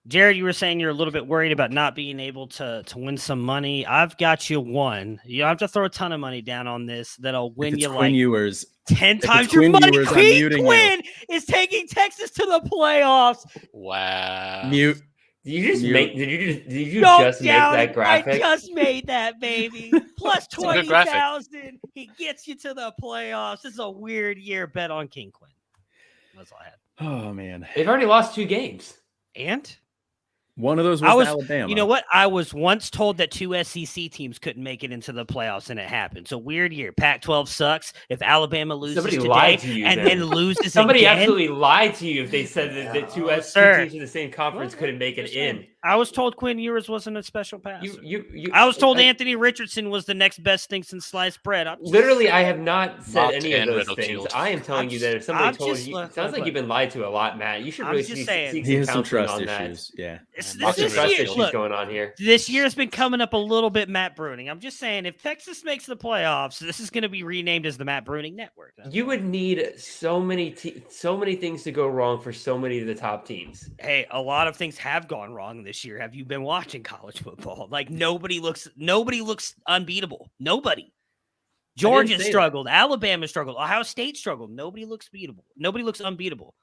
Jared, you were saying you're a little bit worried about not being able to win some money. I've got you one. You don't have to throw a ton of money down on this. That'll win you like Ewers, 10 times your money. Quinn is taking Texas to the playoffs. Wow. Mute. Did you just make that graphic? I just made that, baby. Plus 20,000. He gets you to the playoffs. This is a weird year. Bet on King Quinn. That's all I had. Oh man. They've already lost 2 games. And one of those was Alabama. You know what? I was once told that 2 SEC teams couldn't make it into the playoffs, and it happened. So weird year. Pac-12 sucks. If Alabama loses today then loses somebody again, absolutely lied to you if they said that the 2 SEC teams in the same conference couldn't make it in. I was told Quinn Ewers wasn't a special pass. I was told Anthony Richardson was the next best thing since sliced bread. I have not said any of those things. I am telling you that if somebody told you, it sounds like you've been lied to a lot, Matt. You should really seek some counseling on that. Yeah. This issues going on here. This year's been coming up a little bit Matt Bruning. I'm just saying, if Texas makes the playoffs, this is going to be renamed as the Matt Bruning Network. You would need so many things to go wrong for so many of the top teams. Hey, a lot of things have gone wrong this year. Have you been watching college football? Like nobody looks unbeatable. Nobody. Georgia struggled. Alabama struggled. Ohio State struggled. Nobody looks beatable. Nobody looks unbeatable.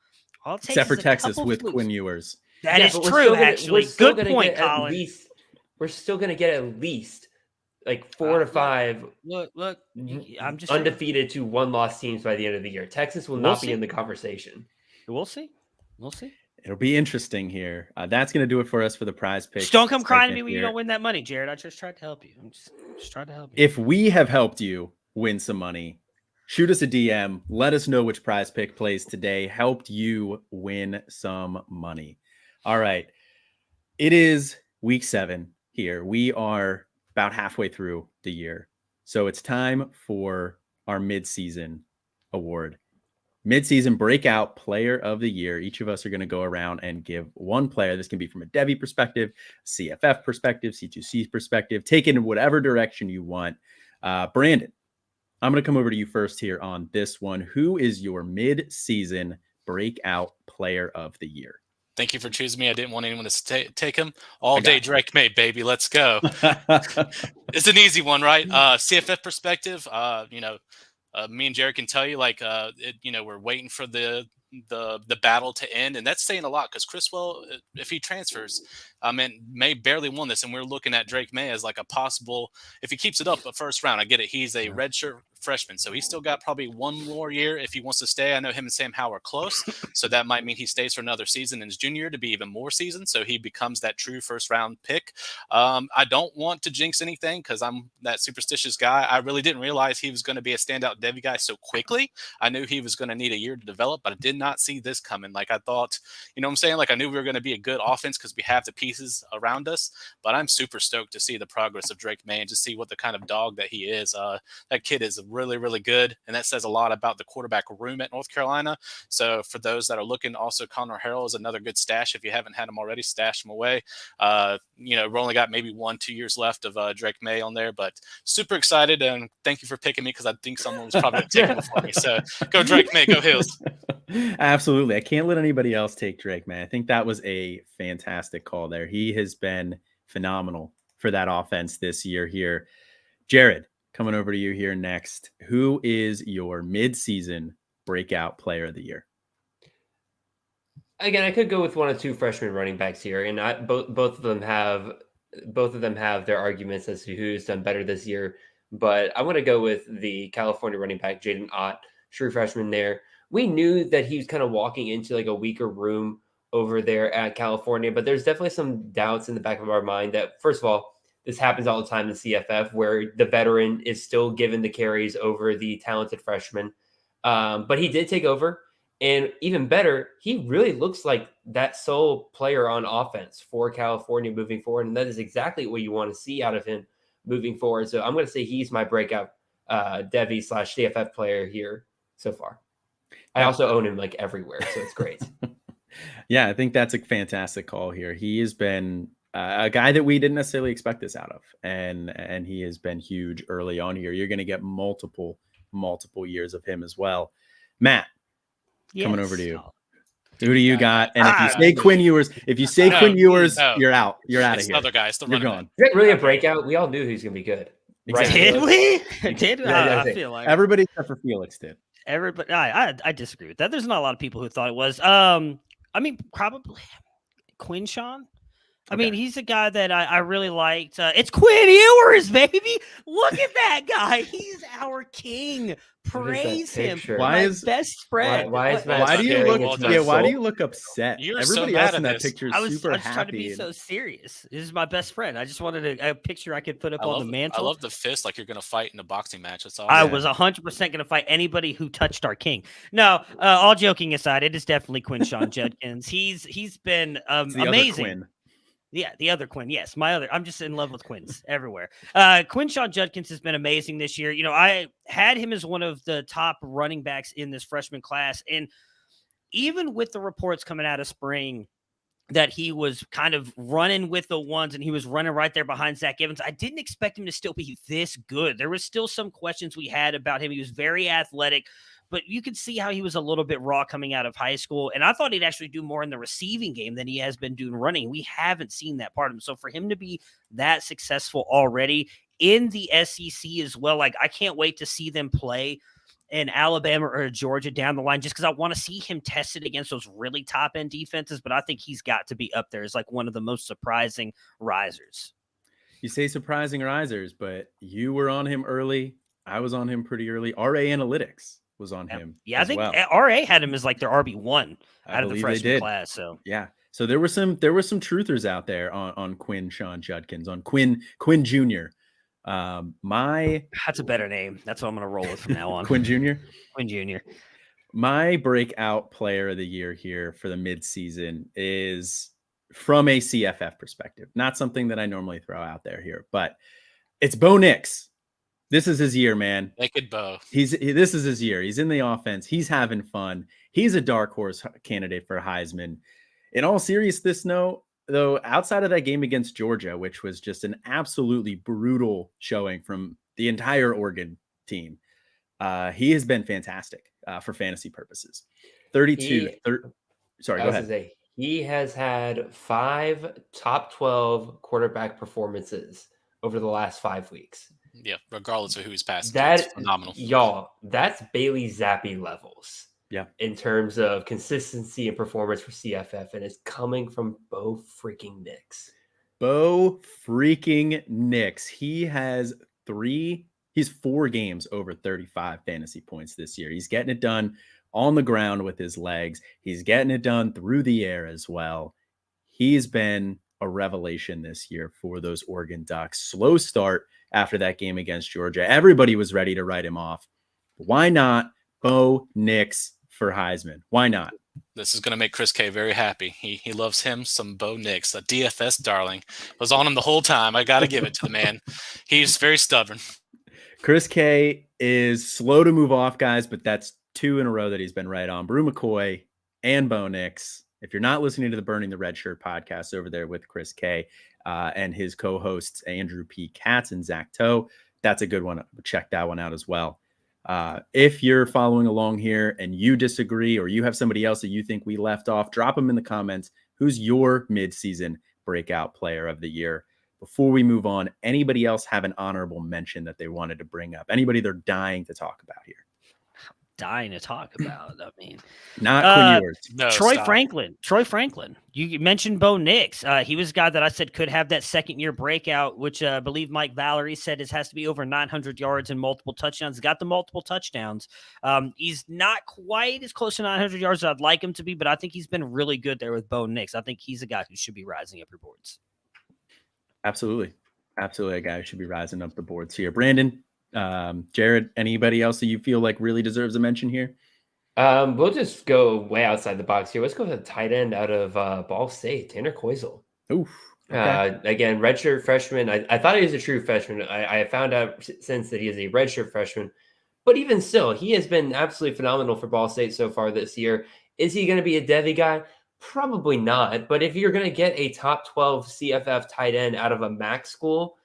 Except for Texas with Quinn Ewers. That is true, actually. Good point, Colin. We're still going to get at least like 4 to 5 look, I'm just undefeated to 1-loss teams by the end of the year. Texas will not be in the conversation. We'll see. It'll be interesting here. That's going to do it for us for the Prize Picks. Just don't come crying to me when you don't win that money, Jared. I just tried to help you. I'm just trying to help you. If we have helped you win some money, shoot us a DM. Let us know which Prize Pick plays today helped you win some money. All right. It is week 7 here. We are about halfway through the year. So it's time for our midseason award. Midseason breakout player of the year. Each of us are going to go around and give one player. This can be from a Debbie perspective, CFF perspective, C2C perspective. Take it in whatever direction you want. Brandon, I'm going to come over to you first here on this one. Who is your mid-season breakout player of the year? Thank you for choosing me. I didn't want anyone to take him. All day you. Drake May, baby. Let's go. It's an easy one, right? CFF perspective, me and Jared can tell you, we're waiting for the battle to end, and that's saying a lot because Criswell, if he transfers, May barely won this, and we're looking at Drake May as like a possible, if he keeps it up, a first round. I get it. He's a redshirt freshman, so he's still got probably one more year if he wants to stay. I know him and Sam Howell are close, so that might mean he stays for another season in his junior year to be even more seasons, so he becomes that true first round pick. I don't want to jinx anything because I'm that superstitious guy. I really didn't realize he was going to be a standout Devy guy so quickly. I knew he was going to need a year to develop, but I did not see this coming. Like I thought, you know what I'm saying? Like I knew we were going to be a good offense because we have the pieces around us, but I'm super stoked to see the progress of Drake May and just see what the kind of dog that he is. That kid is really, really good, and that says a lot about the quarterback room at North Carolina. So for those that are looking, also Connor Harrell is another good stash. If you haven't had him already, stash him away. We've only got maybe 1-2 years left of Drake May on there, but super excited, and thank you for picking me because I think someone was probably taking before me. So go Drake May, go Hills. Absolutely. I can't let anybody else take Drake May. I think that was a fantastic call there. He has been phenomenal for that offense this year here. Jared, coming over to you here next. Who is your mid-season breakout player of the year? Again, I could go with one of two freshman running backs here, and both of them have their arguments as to who's done better this year. But I want to go with the California running back, Jaden Ott, true freshman there. We knew that he was kind of walking into like a weaker room over there at California, but there's definitely some doubts in the back of our mind that, first of all, this happens all the time in CFF where the veteran is still given the carries over the talented freshman. But he did take over. And even better, he really looks like that sole player on offense for California moving forward. And that is exactly what you want to see out of him moving forward. So I'm going to say he's my breakout Devy/CFF player here so far. I also own him like everywhere, so it's great. Yeah, I think that's a fantastic call here. He has been a guy that we didn't necessarily expect this out of, and he has been huge early on here. You're going to get multiple years of him as well. Matt, coming over to you. Who do you got? And if you say Quinn Ewers, you're out. You're out of here. Another guy. You're gone. Is that really a breakout? We all knew he was going to be good. Exactly. Did we? Did Yeah, I feel like everybody except for Felix did. everybody. I disagree with that. There's not a lot of people who thought it was. I mean, probably Quinshawn. I mean, he's a guy that I really liked. It's Quinn Ewers, baby. Look at that guy. He's our king. Praise him. Why is best friend? Why do you look upset? You're Everybody so else mad in at that this. picture is I was super just trying to happy. be so serious. This is my best friend. I just wanted a picture I could put up on the mantle. I love the fist, like you're going to fight in a boxing match. That's all. I was 100% going to fight anybody who touched our king. No, all joking aside, it is definitely Quinshawn Judkins. He's been amazing. Yeah, the other Quinn. Yes, I'm just in love with Quins everywhere. Quinshawn Judkins has been amazing this year. You know, I had him as one of the top running backs in this freshman class. And even with the reports coming out of spring that he was kind of running with the ones and he was running right there behind Zach Evans, I didn't expect him to still be this good. There was still some questions we had about him. He was very athletic, but you could see how he was a little bit raw coming out of high school. And I thought he'd actually do more in the receiving game than he has been doing running. We haven't seen that part of him. So for him to be that successful already in the SEC as well, like I can't wait to see them play in Alabama or Georgia down the line, just because I want to see him tested against those really top end defenses. But I think he's got to be up there as like one of the most surprising risers. You say surprising risers, but you were on him early. I was on him pretty early. RA Analytics was on him. Yeah, I think RA had him as like their RB1 out of the freshman class. So yeah. So there were some truthers out there on Quinshawn Judkins, on Quinn Jr. That's a better name. That's what I'm gonna roll with from now on. Quinn Jr. Quinn Jr. My breakout player of the year here for the midseason is from a CFF perspective. Not something that I normally throw out there here, but it's Bo Nix. This is his year, man. Naked Bo. This is his year. He's in the offense. He's having fun. He's a dark horse candidate for Heisman. In all seriousness, though, outside of that game against Georgia, which was just an absolutely brutal showing from the entire Oregon team, He has been fantastic for fantasy purposes. 32. Sorry, I go was ahead. gonna say he has had 5 top 12 quarterback performances over the last 5 weeks. Yeah, regardless of who he's passing to, That it's phenomenal. y'all, that's Bailey Zappi levels. Yeah. In terms of consistency and performance for CFF, and it's coming from Bo freaking Nix. Bo freaking Nix. He's 4 games over 35 fantasy points this year. He's getting it done on the ground with his legs. He's getting it done through the air as well. He's been a revelation this year for those Oregon Ducks. Slow start after that game against Georgia. Everybody was ready to write him off. Why not Bo Nix for Heisman? Why not? This is going to make Chris K very happy. He loves him some Bo Nix, a DFS darling. Was on him the whole time. I got to give it to the man. He's very stubborn. Chris K is slow to move off, guys, but that's 2 in a row that he's been right on. Brew McCoy and Bo Nix. If you're not listening to the Burning the Red Shirt podcast over there with Chris K and his co-hosts Andrew P. Katz and Zach Toe, that's a good one. Check that one out as well. If you're following along here and you disagree or you have somebody else that you think we left off, drop them in the comments. Who's your midseason breakout player of the year? Before we move on, anybody else have an honorable mention that they wanted to bring up? Anybody they're dying to talk about here? Dying to talk about. I mean, not Quinn Ewers. No, Troy stop. Franklin. You mentioned Bo Nix. He was a guy that I said could have that second-year breakout, which I believe Mike Valerie said has to be over 900 yards and multiple touchdowns. He's got the multiple touchdowns. He's not quite as close to 900 yards as I'd like him to be, but I think he's been really good there with Bo Nix. I think he's a guy who should be rising up your boards. Absolutely. A guy who should be rising up the boards here. Brandon, Jared, anybody else that you feel like really deserves a mention here? We'll just go way outside the box here. Let's go with the tight end out of Ball State, Tanner Koisel. Oof. Okay. Again, redshirt freshman. I thought he was a true freshman. I found out since that he is a redshirt freshman. But even still, he has been absolutely phenomenal for Ball State so far this year. Is he going to be a Devy guy? Probably not. But if you're going to get a top 12 CFF tight end out of a MAC school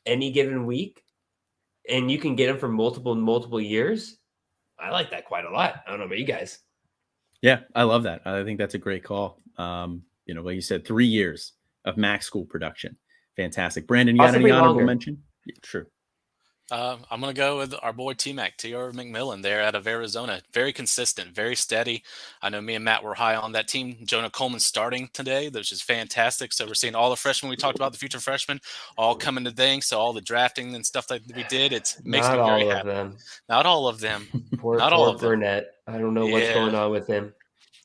any given week, and you can get him for multiple years, I like that quite a lot. I don't know about you guys. Yeah, I love that. I think that's a great call. Like you said, 3 years of MAC school production. Fantastic. Brandon, you got any honorable mention? Yeah, sure. I'm going to go with our boy T-Mac, T.R. McMillan there out of Arizona. Very consistent, very steady. I know me and Matt were high on that team. Jonah Coleman starting today, which is fantastic. So we're seeing all the freshmen we talked about, the future freshmen, all coming to things. So all the drafting and stuff that we did, it makes me very happy. Not all of them. Poor Burnett. I don't know what's going on with him.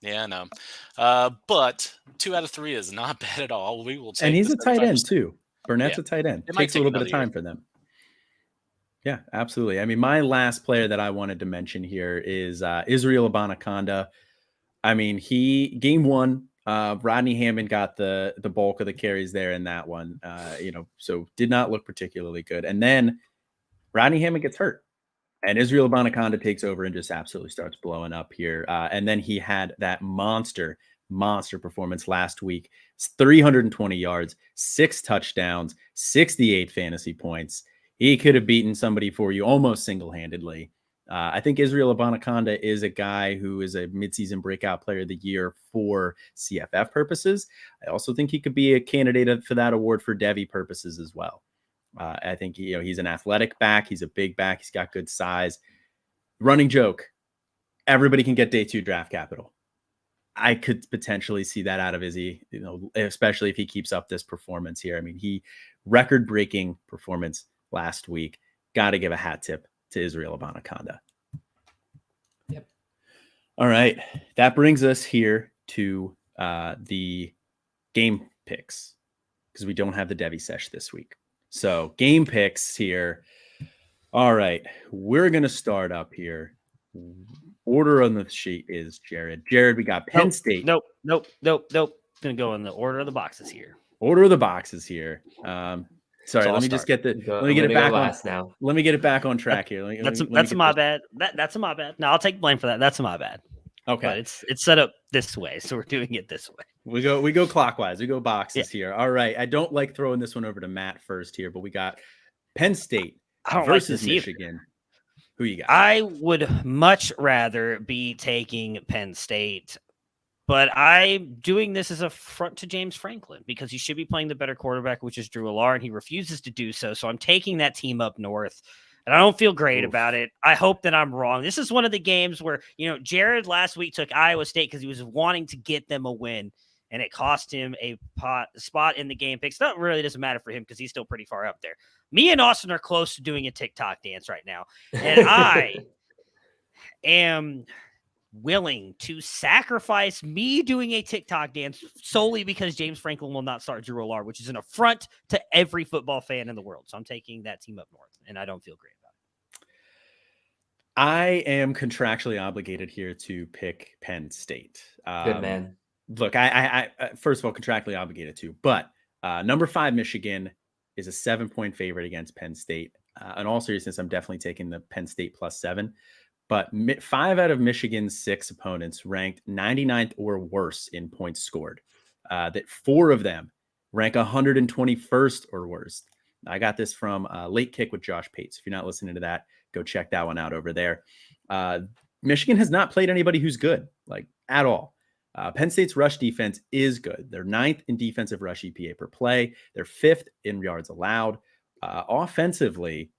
Yeah, I know. But 2 out of 3 is not bad at all. We will take. And he's a tight end too. Burnett's a tight end. It takes a little bit of time for them. Yeah, absolutely. I mean, my last player that I wanted to mention here is Israel Abanikanda. I mean, game 1, Rodney Hammond got the bulk of the carries there in that one, so did not look particularly good. And then Rodney Hammond gets hurt and Israel Abanikanda takes over and just absolutely starts blowing up here. And then he had that monster performance last week. It's 320 yards, 6 touchdowns, 68 fantasy points. He could have beaten somebody for you almost single-handedly. I think Israel Abanikanda is a guy who is a midseason breakout player of the year for CFF purposes. I also think he could be a candidate for that award for Devy purposes as well. I think he's an athletic back. He's a big back. He's got good size. Running joke: everybody can get day 2 draft capital. I could potentially see that out of Izzy, especially if he keeps up this performance here. I mean, he record-breaking performance last week. Got to give a hat tip to Israel Abanikanda. Yep. All right. That brings us here to the game picks because we don't have the Devy sesh this week. So game picks here. All right. We're going to start up here. Order on the sheet is Jared. Jared, we got Penn State. Nope. Going to go in the order of the boxes here. Sorry, let me just get let me get it back on now. Let me get it back on track here. That's my bad. That's my bad. No, I'll take blame for that. That's my bad. Okay. But it's set up this way, so we're doing it this way. We go clockwise. We go boxes here. All right. I don't like throwing this one over to Matt first here, but we got Penn State versus Michigan. Who you got? I would much rather be taking Penn State, but I'm doing this as a front to James Franklin because he should be playing the better quarterback, which is Drew Allar, and he refuses to do so. So I'm taking that team up north, and I don't feel great about it. I hope that I'm wrong. This is one of the games where, Jared last week took Iowa State because he was wanting to get them a win, and it cost him a spot in the game picks. That really doesn't matter for him because he's still pretty far up there. Me and Austin are close to doing a TikTok dance right now, and I am willing to sacrifice me doing a TikTok dance solely because James Franklin will not start Drew Allar, which is an affront to every football fan in the world. So I'm taking that team up north, and I don't feel great about it. I am contractually obligated here to pick Penn State. Good man. Look, I first of all contractually obligated to, but number 5 Michigan is a 7-point favorite against Penn State. In all seriousness, I'm definitely taking the Penn State +7. But 5 out of Michigan's 6 opponents ranked 99th or worse in points scored. That 4 of them rank 121st or worse. I got this from Late Kick with Josh Pates. If you're not listening to that, go check that one out over there. Michigan has not played anybody who's good, like at all. Penn State's rush defense is good. They're 9th in defensive rush EPA per play. They're 5th in yards allowed. Offensively,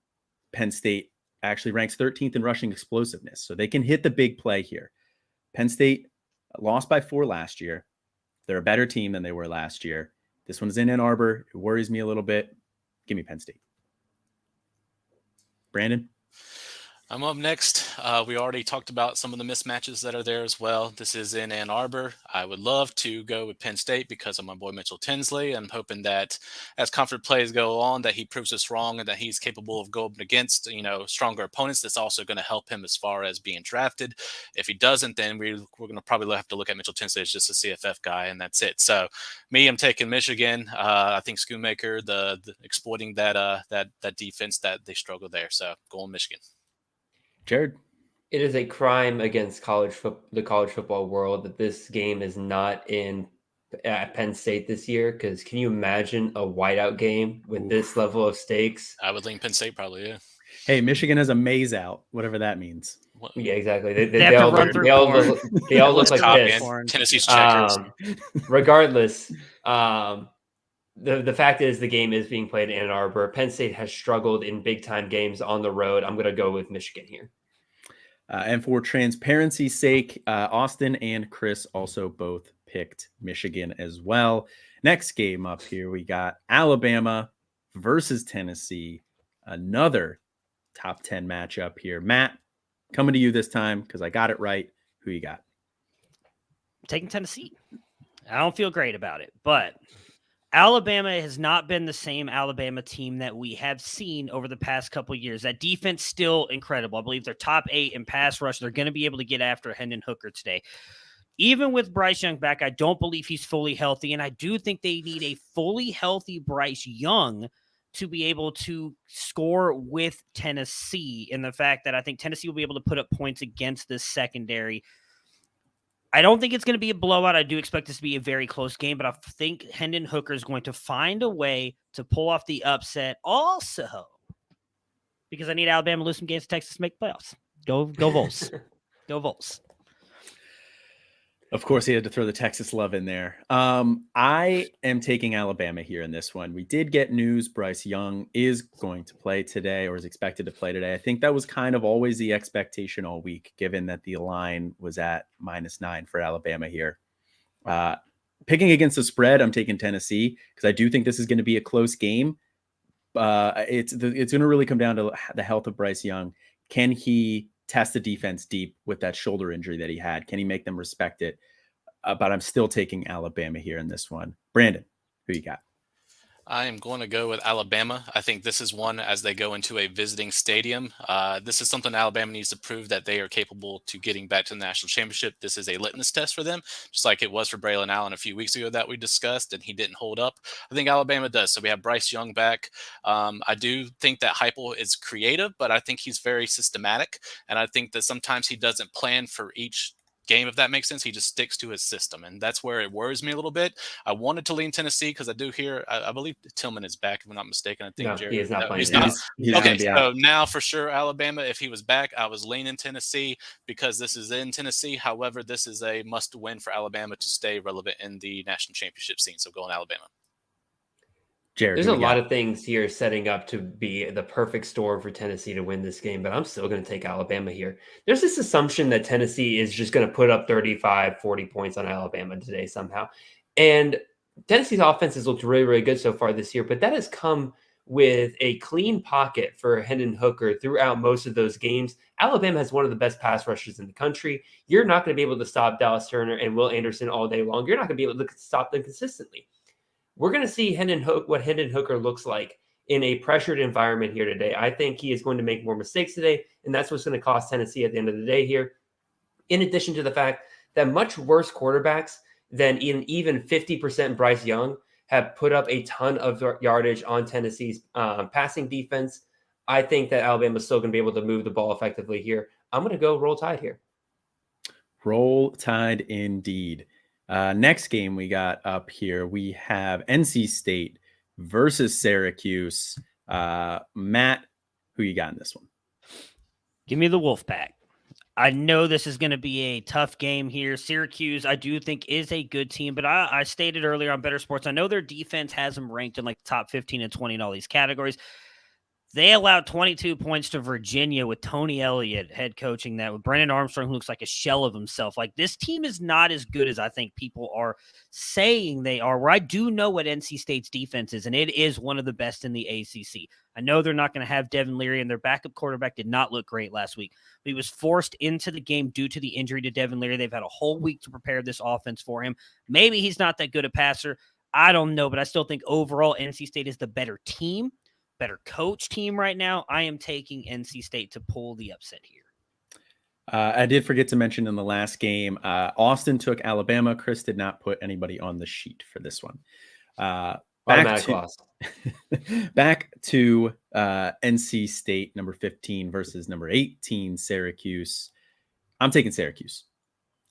Penn State actually ranks 13th in rushing explosiveness. So they can hit the big play here. Penn State lost by 4 last year. They're a better team than they were last year. This one's in Ann Arbor. It worries me a little bit. Give me Penn State. Brandon? I'm up next. We already talked about some of the mismatches that are there as well. This is in Ann Arbor. I would love to go with Penn State because of my boy Mitchell Tinsley. I'm hoping that as conference plays go on, that he proves us wrong and that he's capable of going against, stronger opponents. That's also going to help him as far as being drafted. If he doesn't, then we're going to probably have to look at Mitchell Tinsley as just a CFF guy, and that's it. So I'm taking Michigan. I think Schoonmaker, the exploiting that defense that they struggle there. So going Michigan. Jared? It is a crime against the college football world that this game is not at Penn State this year. Because can you imagine a whiteout game with this level of stakes? I would lean Penn State probably, yeah. Hey, Michigan has a maze out, whatever that means. Yeah, exactly. They have to all run look, through they all corn. look, they all look like this. Tennessee's checkers. Regardless, the fact is the game is being played in Ann Arbor. Penn State has struggled in big time games on the road. I'm going to go with Michigan here. And for transparency's sake, Austin and Chris also both picked Michigan as well. Next game up here, we got Alabama versus Tennessee. Another top 10 matchup here. Matt, coming to you this time because I got it right. Who you got? Taking Tennessee. I don't feel great about it, but Alabama has not been the same Alabama team that we have seen over the past couple of years. That defense still incredible. I believe they're top 8 in pass rush. They're going to be able to get after Hendon Hooker today. Even with Bryce Young back, I don't believe he's fully healthy, and I do think they need a fully healthy Bryce Young to be able to score with Tennessee, in the fact that I think Tennessee will be able to put up points against this secondary. I don't think it's going to be a blowout. I do expect this to be a very close game, but I think Hendon Hooker is going to find a way to pull off the upset also, because I need Alabama to lose some games to Texas to make playoffs. Go Vols. Go Vols. Of course, he had to throw the Texas love in there. I am taking Alabama here in this one. We did get news Bryce Young is going to play today, or is expected to play today. I think that was kind of always the expectation all week, given that the line was at -9 for Alabama here. Picking against the spread, I'm taking Tennessee because I do think this is going to be a close game. It's going to really come down to the health of Bryce Young. Can he test the defense deep with that shoulder injury that he had? Can he make them respect it? But I'm still taking Alabama here in this one. Brandon, who you got? I am going to go with Alabama. I think this is one as they go into a visiting stadium. This is something Alabama needs to prove that they are capable to getting back to the national championship. This is a litmus test for them, just like it was for Braylon Allen a few weeks ago that we discussed, and he didn't hold up. I think Alabama does. So we have Bryce Young back. I do think that Heupel is creative, but I think he's very systematic, and I think that sometimes he doesn't plan for each game, if that makes sense. He just sticks to his system, and that's where it worries me a little bit. I wanted to lean Tennessee because I do hear, I believe Tillman is back, if I'm not mistaken. I think No, Jerry, he is not no, playing. he's today. not. He's Okay, going to be so out. now for sure, Alabama, if he was back, I was leaning Tennessee because this is in Tennessee. However, this is a must win for Alabama to stay relevant in the national championship scene. So going Alabama. Jared, There's who a we lot got? of things here setting up to be the perfect storm for Tennessee to win this game, but I'm still going to take Alabama here. There's this assumption that Tennessee is just going to put up 35, 40 points on Alabama today somehow. And Tennessee's offense has looked really, really good so far this year, but that has come with a clean pocket for Hendon Hooker throughout most of those games. Alabama has one of the best pass rushers in the country. You're not going to be able to stop Dallas Turner and Will Anderson all day long. You're not going to be able to stop them consistently. We're going to see what Hendon Hooker looks like in a pressured environment here today. I think he is going to make more mistakes today, and that's what's going to cost Tennessee at the end of the day here. In addition to the fact that much worse quarterbacks than even 50% Bryce Young have put up a ton of yardage on Tennessee's passing defense, I think that Alabama is still going to be able to move the ball effectively here. I'm going to go Roll Tide here. Roll Tide indeed. Next game we got up here, we have NC State versus Syracuse. Matt, who you got in this one? Give me the Wolfpack. I know this is going to be a tough game here. Syracuse, I do think, is a good team, but I stated earlier on Better Sports, I know their defense has them ranked in like top 15 and 20 in all these categories. They allowed 22 points to Virginia with Tony Elliott head coaching that, with Brennan Armstrong, who looks like a shell of himself. Like, this team is not as good as I think people are saying they are, where I do know what NC State's defense is, and it is one of the best in the ACC. I know they're not going to have Devin Leary, and their backup quarterback did not look great last week. But he was forced into the game due to the injury to Devin Leary. They've had a whole week to prepare this offense for him. Maybe he's not that good a passer. I don't know, but I still think overall NC State is the better team. Better coach team right now. I am taking NC State to pull the upset here. I did forget to mention in the last game, Austin took Alabama. Chris did not put anybody on the sheet for this one. Automatic loss. Back to NC State, number 15 versus number 18, Syracuse. I'm taking Syracuse.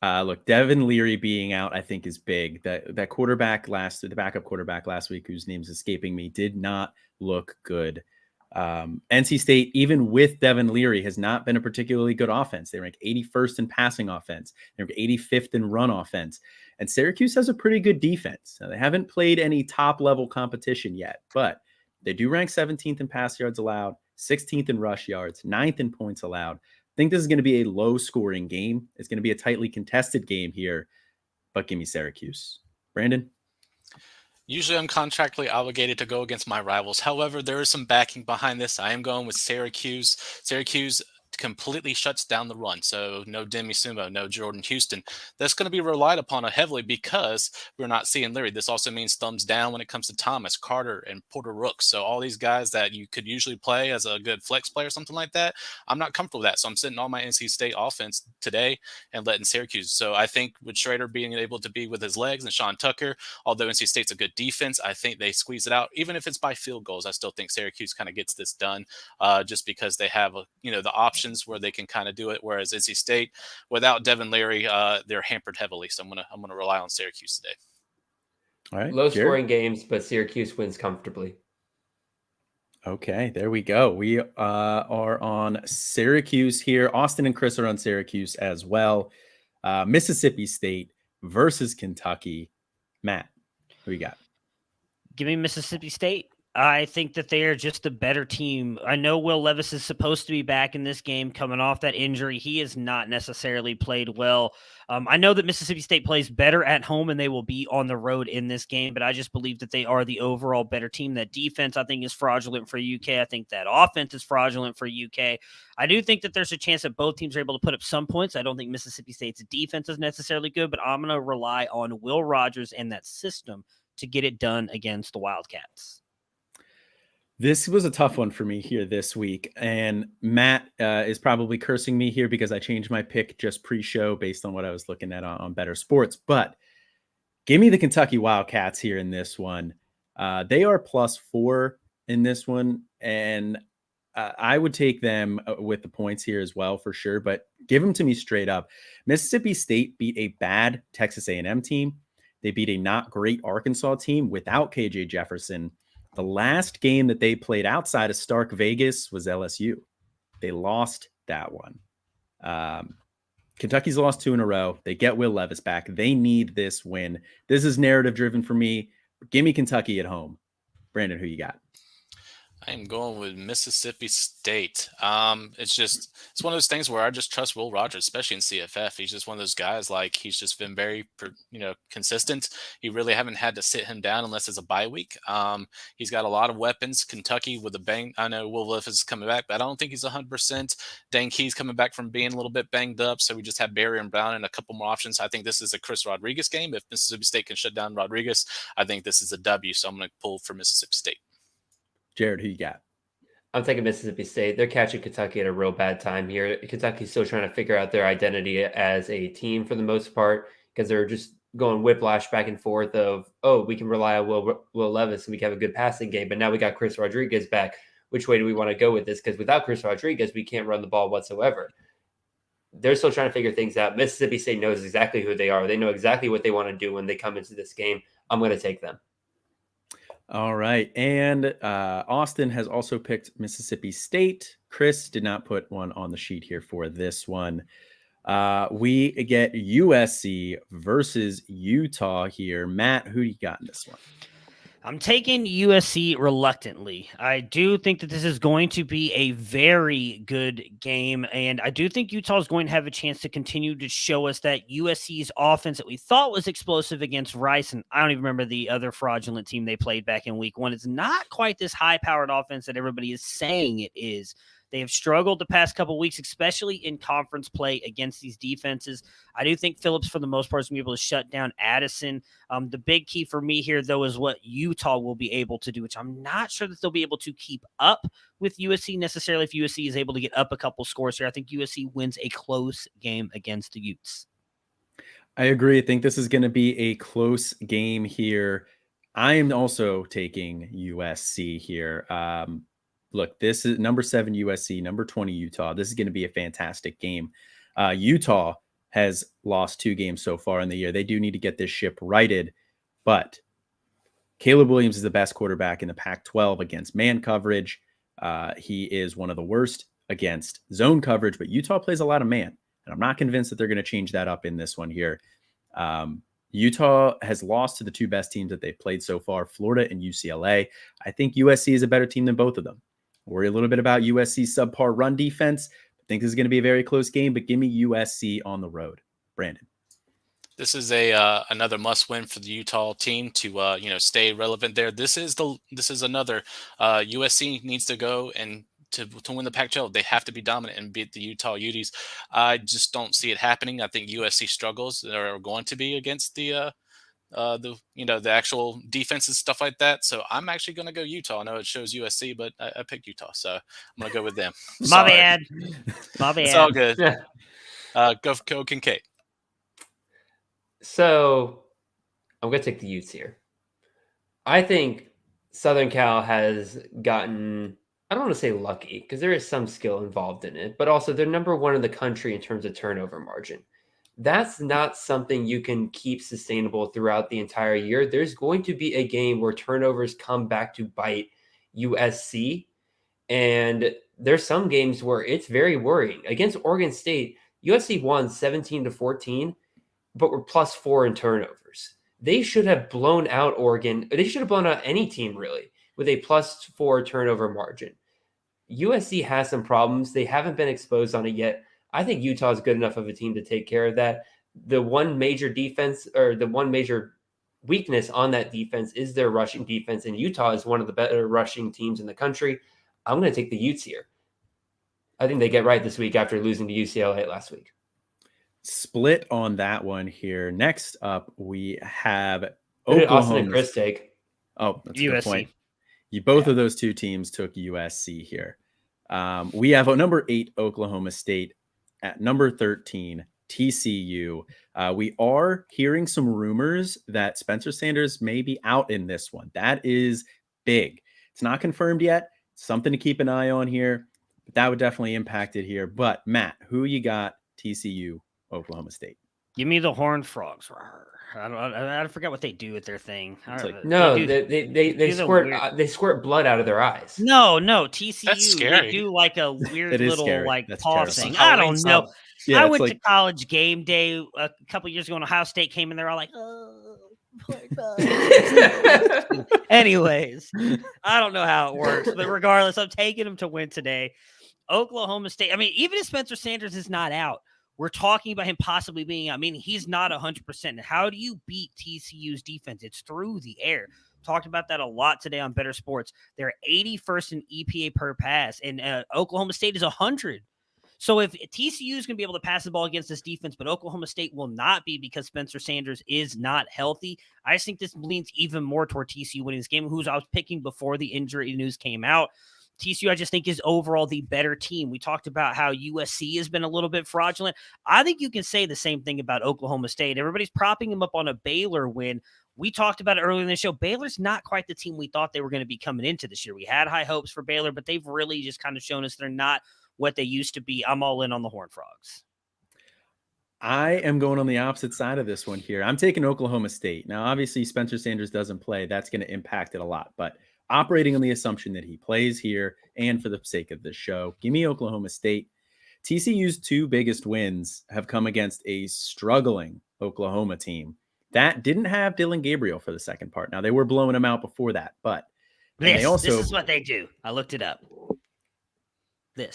Look, Devin Leary being out, I think, is big. That quarterback the backup quarterback last week, whose name's escaping me, did not look good. NC State, even with Devin Leary, has not been a particularly good offense. They rank 81st in passing offense. They're 85th in run offense. And Syracuse has a pretty good defense. Now, they haven't played any top-level competition yet, but they do rank 17th in pass yards allowed, 16th in rush yards, 9th in points allowed. I think this is going to be a low-scoring game. It's going to be a tightly contested game here, but give me Syracuse. Brandon? Usually I'm contractually obligated to go against my rivals. However, there is some backing behind this. I am going with Syracuse. Syracuse completely shuts down the run. So no Demi Sumo, no Jordan Houston. That's going to be relied upon heavily because we're not seeing Leary. This also means thumbs down when it comes to Thomas, Carter, and Porter Rooks. So all these guys that you could usually play as a good flex player or something like that, I'm not comfortable with that. So I'm sitting on my NC State offense today and letting Syracuse. So I think with Schrader being able to be with his legs and Sean Tucker, although NC State's a good defense, I think they squeeze it out. Even if it's by field goals, I still think Syracuse kind of gets this done just because they have the option where they can kind of do it. Whereas NC State, without Devin Leary, they're hampered heavily. So I'm gonna rely on Syracuse today. All right, low scoring games, but Syracuse wins comfortably. Okay, there we go. We are on Syracuse here. Austin and Chris are on Syracuse as well. Mississippi State versus Kentucky. Matt, who you got? Give me Mississippi State. I think that they are just a better team. I know Will Levis is supposed to be back in this game coming off that injury. He has not necessarily played well. I know that Mississippi State plays better at home and they will be on the road in this game, but I just believe that they are the overall better team. That defense, I think, is fraudulent for UK. I think that offense is fraudulent for UK. I do think that there's a chance that both teams are able to put up some points. I don't think Mississippi State's defense is necessarily good, but I'm going to rely on Will Rogers and that system to get it done against the Wildcats. This was a tough one for me here this week, and Matt is probably cursing me here because I changed my pick just pre-show based on what I was looking at on Better Sports, but give me the Kentucky Wildcats here in this one. They are +4 in this one, and I would take them with the points here as well for sure, but give them to me straight up. Mississippi State beat a bad Texas A&M team. They beat a not great Arkansas team without KJ Jefferson. The last game that they played outside of Stark Vegas was LSU. They lost that one. Kentucky's lost 2 in a row. They get Will Levis back. They need this win. This is narrative driven for me. Give me Kentucky at home. Brandon, who you got? I am going with Mississippi State. It's one of those things where I just trust Will Rogers, especially in CFF. He's just one of those guys, like, he's just been very, consistent. You really haven't had to sit him down unless it's a bye week. He's got a lot of weapons. Kentucky with a bang. I know Will Levis is coming back, but I don't think he's 100%. Dane Key's coming back from being a little bit banged up. So we just have Barry and Brown and a couple more options. I think this is a Chris Rodriguez game. If Mississippi State can shut down Rodriguez, I think this is a W. So I'm going to pull for Mississippi State. Jared, who you got? I'm taking Mississippi State. They're catching Kentucky at a real bad time here. Kentucky's still trying to figure out their identity as a team for the most part, because they're just going whiplash back and forth of, we can rely on Will Levis and we can have a good passing game, but now we got Chris Rodriguez back. Which way do we want to go with this? Because without Chris Rodriguez, we can't run the ball whatsoever. They're still trying to figure things out. Mississippi State knows exactly who they are. They know exactly what they want to do when they come into this game. I'm going to take them. All right. And Austin has also picked Mississippi State. Chris did not put one on the sheet here for this one. We get USC versus Utah here. Matt, who do you got in this one? I'm taking USC reluctantly. I do think that this is going to be a very good game, and I do think Utah is going to have a chance to continue to show us that USC's offense that we thought was explosive against Rice, and I don't even remember the other fraudulent team they played back in week 1. It's not quite this high-powered offense that everybody is saying it is. They have struggled the past couple of weeks, especially in conference play against these defenses. I do think Phillips, for the most part, is going to be able to shut down Addison. The big key for me here, though, is what Utah will be able to do, which I'm not sure that they'll be able to keep up with USC necessarily if USC is able to get up a couple scores here. I think USC wins a close game against the Utes. I agree. I think this is going to be a close game here. I am also taking USC here. Look, this is number 7 USC, number 20 Utah. This is going to be a fantastic game. Utah has lost 2 games so far in the year. They do need to get this ship righted, but Caleb Williams is the best quarterback in the Pac-12 against man coverage. He is one of the worst against zone coverage, but Utah plays a lot of man, and I'm not convinced that they're going to change that up in this one here. Utah has lost to the 2 best teams that they've played so far, Florida and UCLA. I think USC is a better team than both of them. Worry a little bit about USC's subpar run defense. I think this is going to be a very close game, but give me USC on the road. Brandon. This is another must-win for the Utah team to stay relevant there. This is another USC needs to go and to win the Pac-12. They have to be dominant and beat the Utah Utes. I just don't see it happening. I think USC struggles are going to be against the actual defense and stuff like that. So I'm actually going to go Utah. I know it shows USC, but I picked Utah, so I'm going to go with them. My bad. It's all good. Go Kincaid. So I'm going to take the Utes here. I think Southern Cal has gotten, I don't want to say lucky, because there is some skill involved in it, but also they're number 1 in the country in terms of turnover margin. That's not something you can keep sustainable throughout the entire year. There's going to be a game where turnovers come back to bite USC. And there's some games where it's very worrying. Against Oregon State, USC won 17-14, but were +4 in turnovers. They should have blown out Oregon. They should have blown out any team, really, with a +4 turnover margin. USC has some problems. They haven't been exposed on it yet. I think Utah is good enough of a team to take care of that. The one major defense, or the one major weakness on that defense, is their rushing defense, and Utah is one of the better rushing teams in the country. I'm going to take the Utes here. I think they get right this week after losing to UCLA last week. Split on that one here. Next up, we have Oklahoma. Austin and Chris take. Oh, that's USC. a good point. Both of those 2 teams took USC here. We have a number 8 Oklahoma State at number 13 TCU. We are hearing some rumors that Spencer Sanders may be out in this one. That is big. It's not confirmed yet. something to keep an eye on here. But that would definitely impact it here. But Matt, who you got? TCU, Oklahoma State. Give me the Horned Frogs. I forgot what they do with their thing. No, they squirt blood out of their eyes. No, TCU. That's scary. They do like a weird little scary. like That's paw terrible. thing. I don't know. Yeah, I went to college game day a couple years ago, and Ohio State came in there all like, oh, poor God. Anyways, I don't know how it works, but regardless, I'm taking them to win today. Oklahoma State. I mean, even if Spencer Sanders is not out, we're talking about him possibly being out. I mean, he's not 100%. How do you beat TCU's defense? It's through the air. Talked about that a lot today on Better Sports. They're 81st in EPA per pass, and Oklahoma State is 100. So if TCU is going to be able to pass the ball against this defense, but Oklahoma State will not be because Spencer Sanders is not healthy, I just think this leans even more toward TCU winning this game, who's I was picking before the injury news came out. TCU, I just think, is overall the better team. We talked about how USC has been a little bit fraudulent. I think you can say the same thing about Oklahoma State. Everybody's propping them up on a Baylor win. We talked about it earlier in the show. Baylor's not quite the team we thought they were going to be coming into this year. We had high hopes for Baylor, but they've really just kind of shown us they're not what they used to be. I'm all in on the Horned Frogs. I am going on the opposite side of this one here. I'm taking Oklahoma State. Now, obviously, Spencer Sanders doesn't play. That's going to impact it a lot. But operating on the assumption that he plays here and for the sake of this show, give me Oklahoma State. TCU's two biggest wins have come against a struggling Oklahoma team that didn't have Dylan Gabriel for the second part. Now, they were blowing him out before that, but this is what they do. I looked it up. Two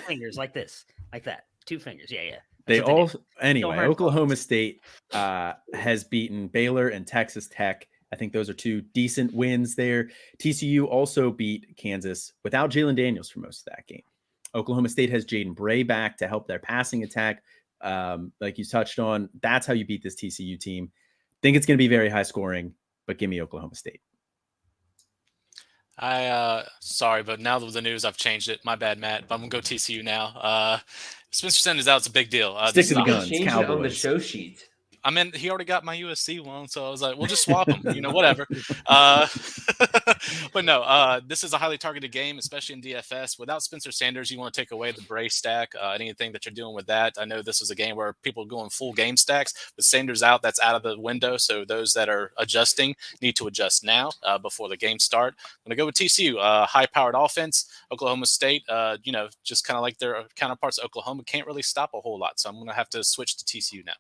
fingers like this, like that. 2 fingers. Yeah. Oklahoma State has beaten Baylor and Texas Tech. I think those are two decent wins there. TCU also beat Kansas without Jalen Daniels for most of that game. Oklahoma State has Jaden Bray back to help their passing attack. Like you touched on, that's how you beat this TCU team. Think it's going to be very high scoring, but give me Oklahoma State. Sorry, but now with the news, I've changed it. My bad, Matt. But I'm gonna go TCU now. Spencer Sanders out. It's a big deal. Stick to the guns, Cowboys. On the show sheet. I mean, he already got my USC one, so I was like, we'll just swap them, whatever. But no, this is a highly targeted game, especially in DFS. Without Spencer Sanders, you want to take away the Bray stack, anything that you're doing with that. I know this is a game where people are going full game stacks. With Sanders out, that's out of the window. So those that are adjusting need to adjust now before the game start. I'm going to go with TCU, high-powered offense. Oklahoma State, just kind of like their counterparts, Oklahoma can't really stop a whole lot. So I'm going to have to switch to TCU now.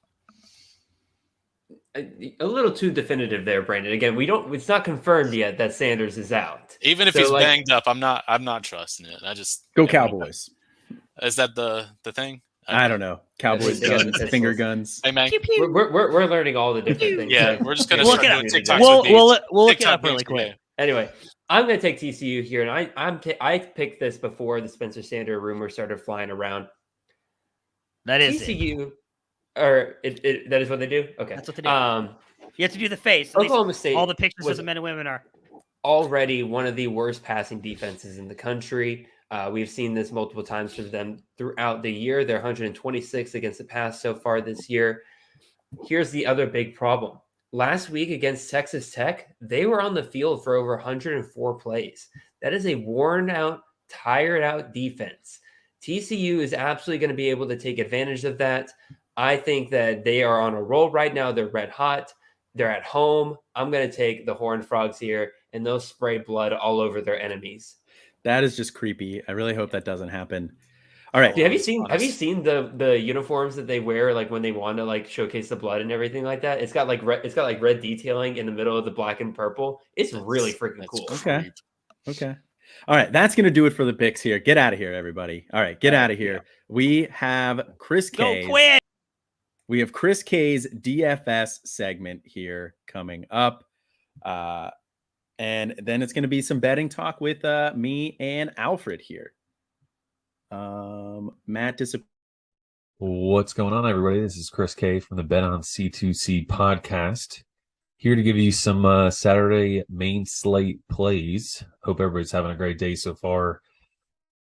A little too definitive there, Brandon. Again, it's not confirmed yet that Sanders is out. Even if he's banged up, I'm not trusting it. I just go Cowboys. Is that the thing? I don't know. Cowboys guns, finger guns. Hey man, we're learning all the different things. Yeah, right? we're just gonna look start it doing up. TikToks. We'll look it up really quick. Anyway, I'm going to take TCU here, and I picked this before the Spencer Sanders rumor started flying around. That is TCU. Or that is what they do? Okay. That's what they do. You have to do the face. Oklahoma State. All the pictures of the men and women are already one of the worst passing defenses in the country. We've seen this multiple times for them throughout the year. They're 126 against the pass so far this year. Here's the other big problem. Last week against Texas Tech, they were on the field for over 104 plays. That is a worn out, tired out defense. TCU is absolutely going to be able to take advantage of that. I think that they are on a roll right now. They're red hot. They're at home. I'm going to take the Horned Frogs here, and they'll spray blood all over their enemies. That is just creepy. I really hope that doesn't happen. All right. Dude, have you seen the uniforms that they wear, like when they want to like showcase the blood and everything like that? It's got like red detailing in the middle of the black and purple. It's really freaking cool. Okay. All right, that's going to do it for the picks here. Get out of here, everybody. All right, get out of here. Yeah. We have Chris K. Go quit. We have Chris K's DFS segment here coming up. And then it's going to be some betting talk with me and Alfred here. Matt, what's going on, everybody? This is Chris K from the Bet on C2C podcast. Here to give you some Saturday main slate plays. Hope everybody's having a great day so far.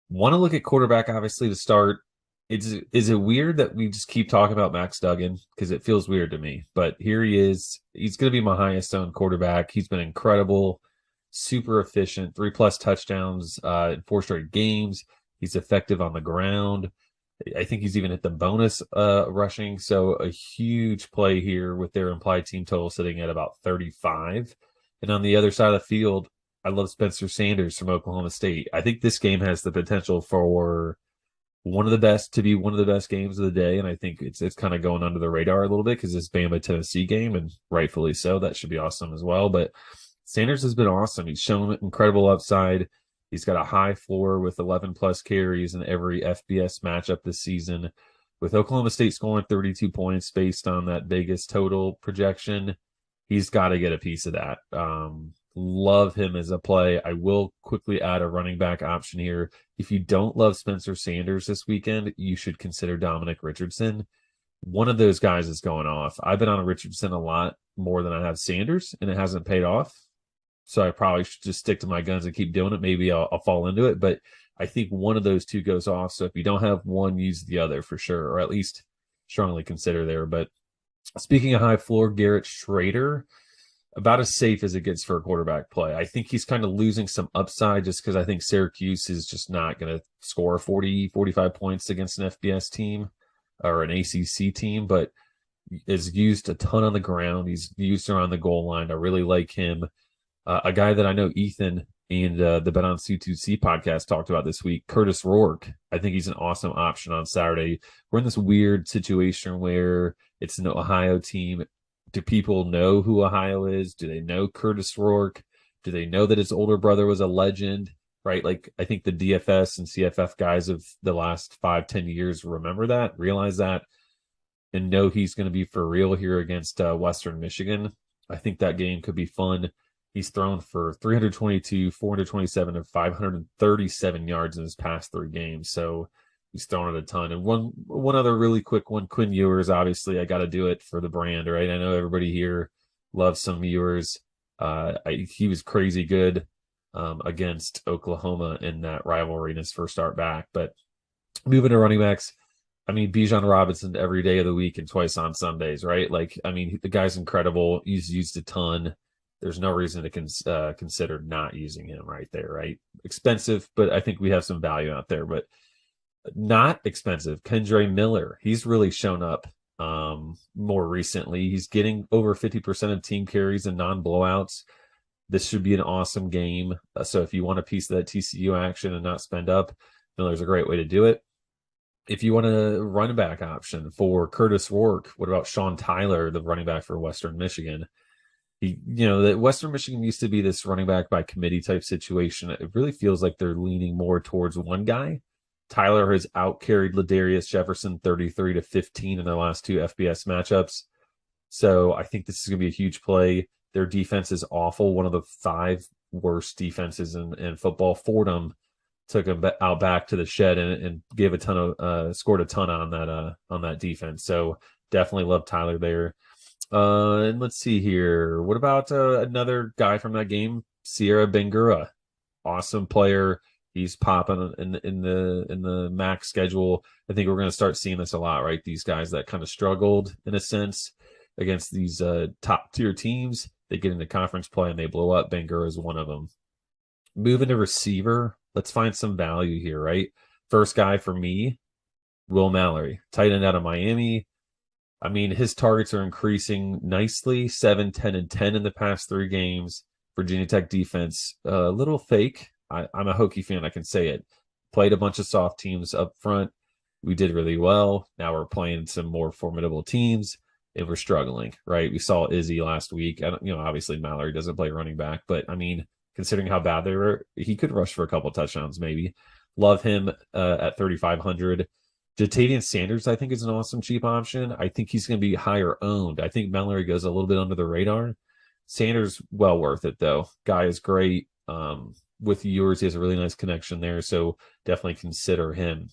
Want to look at quarterback, obviously, to start. Is it weird that we just keep talking about Max Duggan? Because it feels weird to me. But here he is. He's going to be my highest owned quarterback. He's been incredible super efficient, 3+ touchdowns in 4 straight games. He's effective on the ground. I think he's even hit the bonus rushing. So a huge play here with their implied team total sitting at about 35. And on the other side of the field, I love Spencer Sanders from Oklahoma State. I think this game has the potential for one of the best games of the day, and I think it's kind of going under the radar a little bit because it's Bama Tennessee game, and rightfully so. That should be awesome as well. But Sanders has been awesome. He's shown incredible upside. He's got a high floor with 11+ carries in every FBS matchup this season. With Oklahoma State scoring 32 points based on that Vegas total projection, he's got to get a piece of that. Love him as a play. I will quickly add a running back option here. If you don't love Spencer Sanders this weekend, you should consider Dominic Richardson. One of those guys is going off. I've been on Richardson a lot more than I have Sanders, and it hasn't paid off. So I probably should just stick to my guns and keep doing it. Maybe I'll fall into it, but I think one of those two goes off. So if you don't have one, use the other for sure, or at least strongly consider there. But speaking of high floor, Garrett Schrader, about as safe as it gets for a quarterback play. I think he's kind of losing some upside just because I think Syracuse is just not going to score 40, 45 points against an FBS team or an ACC team, but is used a ton on the ground. He's used around the goal line. I really like him. A guy that I know Ethan and the Bet on C2C podcast talked about this week, Curtis Rourke. I think he's an awesome option on Saturday. We're in this weird situation where it's an Ohio team. Do people know who Ohio is? Do they know Curtis Rourke? Do they know that his older brother was a legend? Right? Like, I think the DFS and CFF guys of the last 5-10 years remember that, realize that, and know he's going to be for real here against Western Michigan. I think that game could be fun. He's thrown for 322, 427, and 537 yards in his past 3 games. So he's thrown it a ton. And one other really quick one, Quinn Ewers. Obviously, I got to do it for the brand, right? I know everybody here loves some Ewers. He was crazy good against Oklahoma in that rivalry in his first start back. But moving to running backs, I mean, Bijan Robinson every day of the week and twice on Sundays, right? Like, I mean, the guy's incredible. He's used a ton. There's no reason to consider not using him right there, right? Expensive, but I think we have some value out there. But not expensive, Kendre Miller. He's really shown up more recently. He's getting over 50% of team carries and non-blowouts. This should be an awesome game. So if you want a piece of that TCU action and not spend up, Miller's a great way to do it. If you want a running back option for Curtis Rourke, what about Sean Tyler, the running back for Western Michigan? That Western Michigan used to be this running back by committee type situation. It really feels like they're leaning more towards one guy. Tyler has outcarried Ladarius Jefferson 33-15 in their last 2 FBS matchups. So I think this is going to be a huge play. Their defense is awful. One of the 5 worst defenses in football. Fordham took him out back to the shed and gave a ton of scored a ton on that defense. So definitely love Tyler there. And let's see here. What about another guy from that game, Sierra Bangura? Awesome player. He's popping in the MAC schedule. I think we're going to start seeing this a lot, right? These guys that kind of struggled in a sense against these top tier teams, they get into conference play and they blow up. Bangura is one of them. Moving to receiver, let's find some value here, right? First guy for me, Will Mallory, tight end out of Miami. I mean, his targets are increasing nicely, 7, 10, and 10 in the past 3 games. Virginia Tech defense, a little fake. I'm a Hokie fan, I can say it. Played a bunch of soft teams up front. We did really well. Now we're playing some more formidable teams, and we're struggling, right? We saw Izzy last week. Obviously Mallory doesn't play running back, but I mean, considering how bad they were, he could rush for a couple touchdowns maybe. Love him at 3,500. Jatavian Sanders, I think, is an awesome cheap option. I think he's going to be higher owned. I think Mallory goes a little bit under the radar. Sanders, well worth it, though. Guy is great. With yours, he has a really nice connection there, so definitely consider him.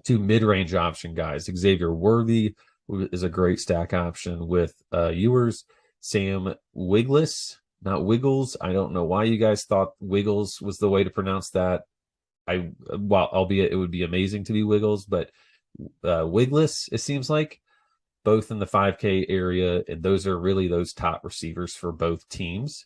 2 mid-range option guys. Xavier Worthy is a great stack option with Ewers. Sam Wiggles, not Wiggles. I don't know why you guys thought Wiggles was the way to pronounce that. Albeit it would be amazing to be Wiggles, but Wiggles, it seems like, both in the 5K area, and those are really those top receivers for both teams.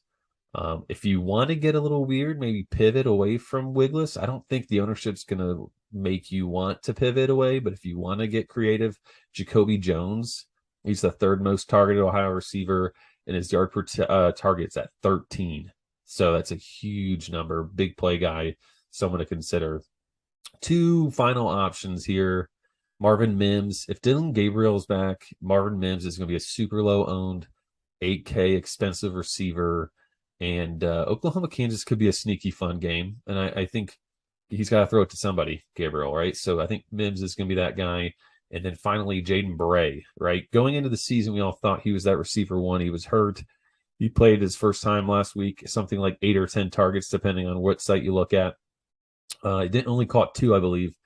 If you want to get a little weird, maybe pivot away from Wigless. I don't think the ownership's going to make you want to pivot away, but if you want to get creative, Jacoby Jones, he's the third most targeted Ohio receiver, and his yard per target's at 13. So that's a huge number. Big play guy, someone to consider. Two final options here. Marvin Mims. If Dylan Gabriel's back, Marvin Mims is going to be a super low owned 8K expensive receiver. And Oklahoma, Kansas could be a sneaky fun game. And I think he's got to throw it to somebody, Gabriel, right? So I think Mims is going to be that guy. And then finally, Jaden Bray, right? Going into the season, we all thought he was that receiver one. He was hurt. He played his first time last week, something like 8 or 10 targets, depending on what site you look at. He didn't only caught 2, I believe.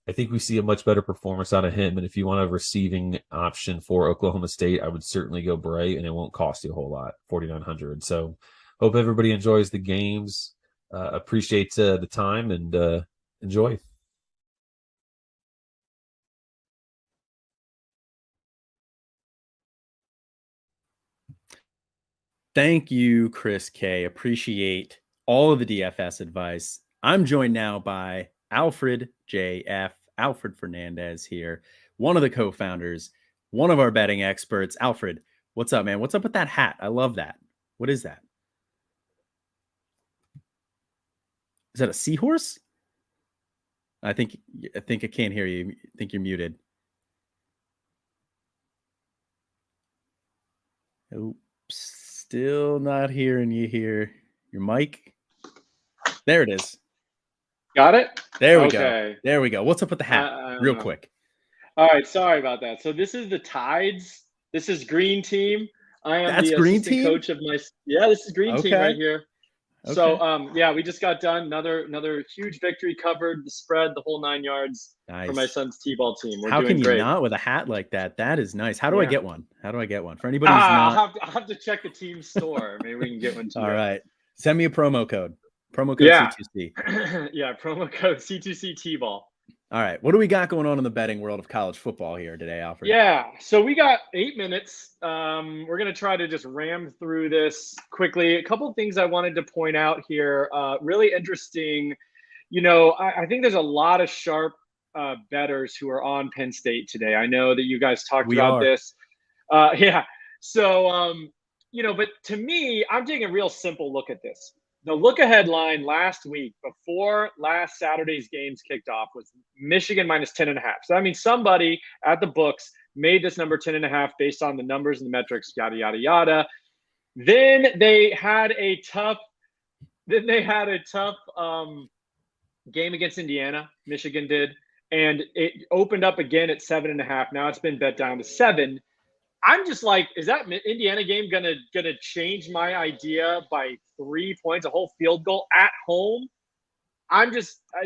I think we see a much better performance out of him. And if you want a receiving option for Oklahoma State, I would certainly go Bray, and it won't cost you a whole lot, $4,900. So hope everybody enjoys the games. Appreciate the time, and enjoy. Thank you, Chris K. Appreciate all of the DFS advice. I'm joined now by Alfred JF, Alfred Fernandez here, one of the co-founders, one of our betting experts. Alfred, what's up, man? What's up with that hat? I love that. What is that? Is that a seahorse? I think I can't hear you. I think you're muted. Oops, still not hearing you here. Your mic. There it is. Got it? There we Okay. go. There we go. What's up with the hat? Real quick. All right. Sorry about that. So this is the Tides. This is Green Team. I am That's the Green assistant Team? coach of my. Yeah, this is Green Team Okay. right here. Okay. So yeah, we just got done. Another huge victory, covered the spread, the whole 9 yards Nice. for my son's T-ball team. We're How doing can you great. not with a hat like that? That is nice. How do I Yeah. get one? How do I get one? For anybody who's not. I'll have to check the team store. Maybe we can get one too. All right. Send me a promo code. Promo code Yeah. C2C. Yeah, promo code C2C T-ball. All right. What do we got going on in the betting world of college football here today, Alfred? Yeah, so we got 8 minutes. We're going to try to just ram through this quickly. A couple of things I wanted to point out here. Really interesting. You know, I think there's a lot of sharp bettors who are on Penn State today. I know that you guys talked about this. Yeah. So, you know, but to me, I'm taking a real simple look at this. The look-ahead line last week, before last Saturday's games kicked off, was Michigan minus 10.5. So that means somebody at the books made this number 10.5 based on the numbers and the metrics, yada, yada, yada. Then they had a tough game against Indiana. Michigan did. And it opened up again at 7.5. Now it's been bet down to 7. I'm just like, is that Indiana game gonna change my idea by 3 points, a whole field goal at home? I'm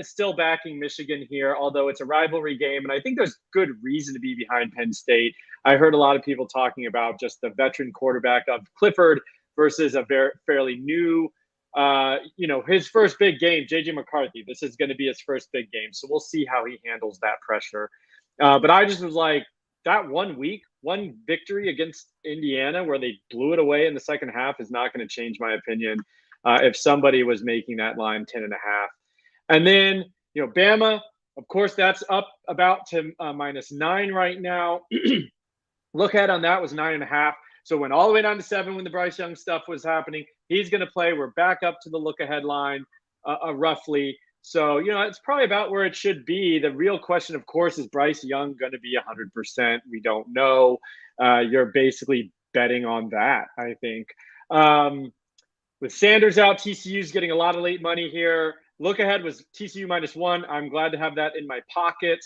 still backing Michigan here, although it's a rivalry game, and I think there's good reason to be behind Penn State. I heard a lot of people talking about just the veteran quarterback of Clifford versus a fairly new, you know, his first big game, J.J. McCarthy. This is going to be his first big game, so we'll see how he handles that pressure. But I just was like, that 1 week, one victory against Indiana where they blew it away in the second half is not going to change my opinion if somebody was making that line 10.5. And then, you know, Bama, of course, that's up about to -9 right now. Look ahead on that was 9.5. So went all the way down to 7 when the Bryce Young stuff was happening. He's going to play. We're back up to the look ahead line roughly. So, you know, it's probably about where it should be. The real question, of course, is Bryce Young going to be 100%? We don't know. You're basically betting on that, I think. With Sanders out, TCU's getting a lot of late money here. Look ahead was TCU -1. I'm glad to have that in my pocket.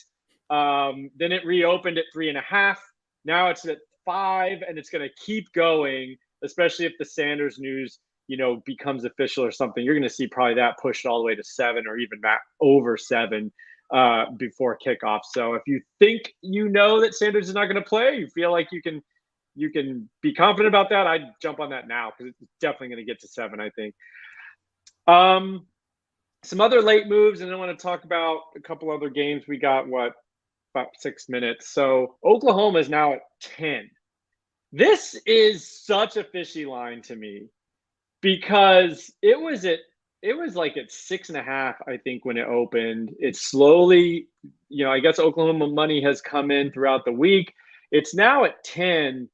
Then it reopened at 3.5. Now it's at 5, and it's going to keep going, especially if the Sanders news, you know, becomes official or something. You're going to see probably that pushed all the way to 7 or even back over 7 before kickoff. So if you think you know that Sanders is not going to play, you feel like you can be confident about that, I'd jump on that now because it's definitely going to get to 7, I think. Some other late moves, and I want to talk about a couple other games. We got, about 6 minutes. So Oklahoma is now at 10. This is such a fishy line to me. because it was like at 6.5, I think, when it opened. It's slowly, I guess Oklahoma money has come in throughout the week. It's now at 10.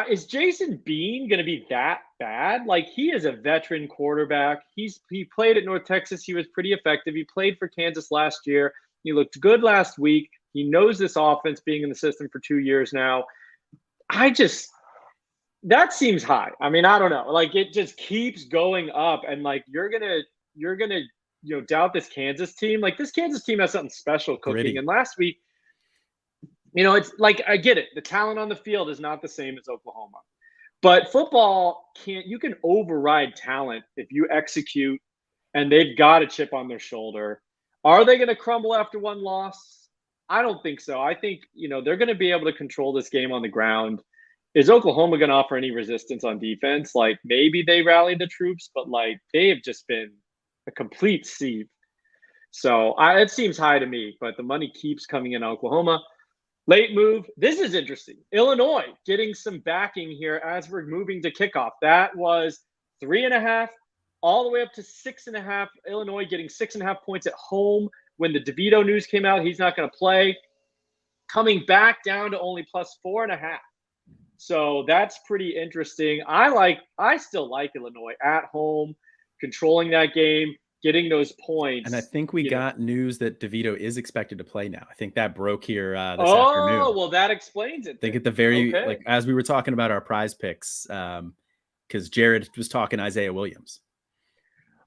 Is Jason Bean going to be that bad? Like, he is a veteran quarterback. He played at North Texas. He was pretty effective. He played for Kansas last year. He looked good last week. He knows this offense, being in the system for 2 years now. That seems high. I mean, I don't know. Like, it just keeps going up, and like you're gonna doubt this Kansas team. Like, this Kansas team has something special cooking. Gritty. And last week, it's like, I get it. The talent on the field is not the same as Oklahoma, but football you can override talent if you execute, and they've got a chip on their shoulder. Are they going to crumble after one loss? I don't think so. I think, they're going to be able to control this game on the ground. Is Oklahoma going to offer any resistance on defense? Like, maybe they rallied the troops, but like, they have just been a complete sieve. So it seems high to me, but the money keeps coming in Oklahoma. Late move. This is interesting. Illinois getting some backing here as we're moving to kickoff. That was 3.5 all the way up to 6.5. Illinois getting 6.5 points at home. When the DeVito news came out, he's not going to play. Coming back down to only plus 4.5. So that's pretty interesting. I still like Illinois at home, controlling that game, getting those points. And I think we got news that DeVito is expected to play now. I think that broke here this afternoon. Oh, well, that explains it. I think at the very, like, as we were talking about our prize picks, because Jared was talking Isaiah Williams.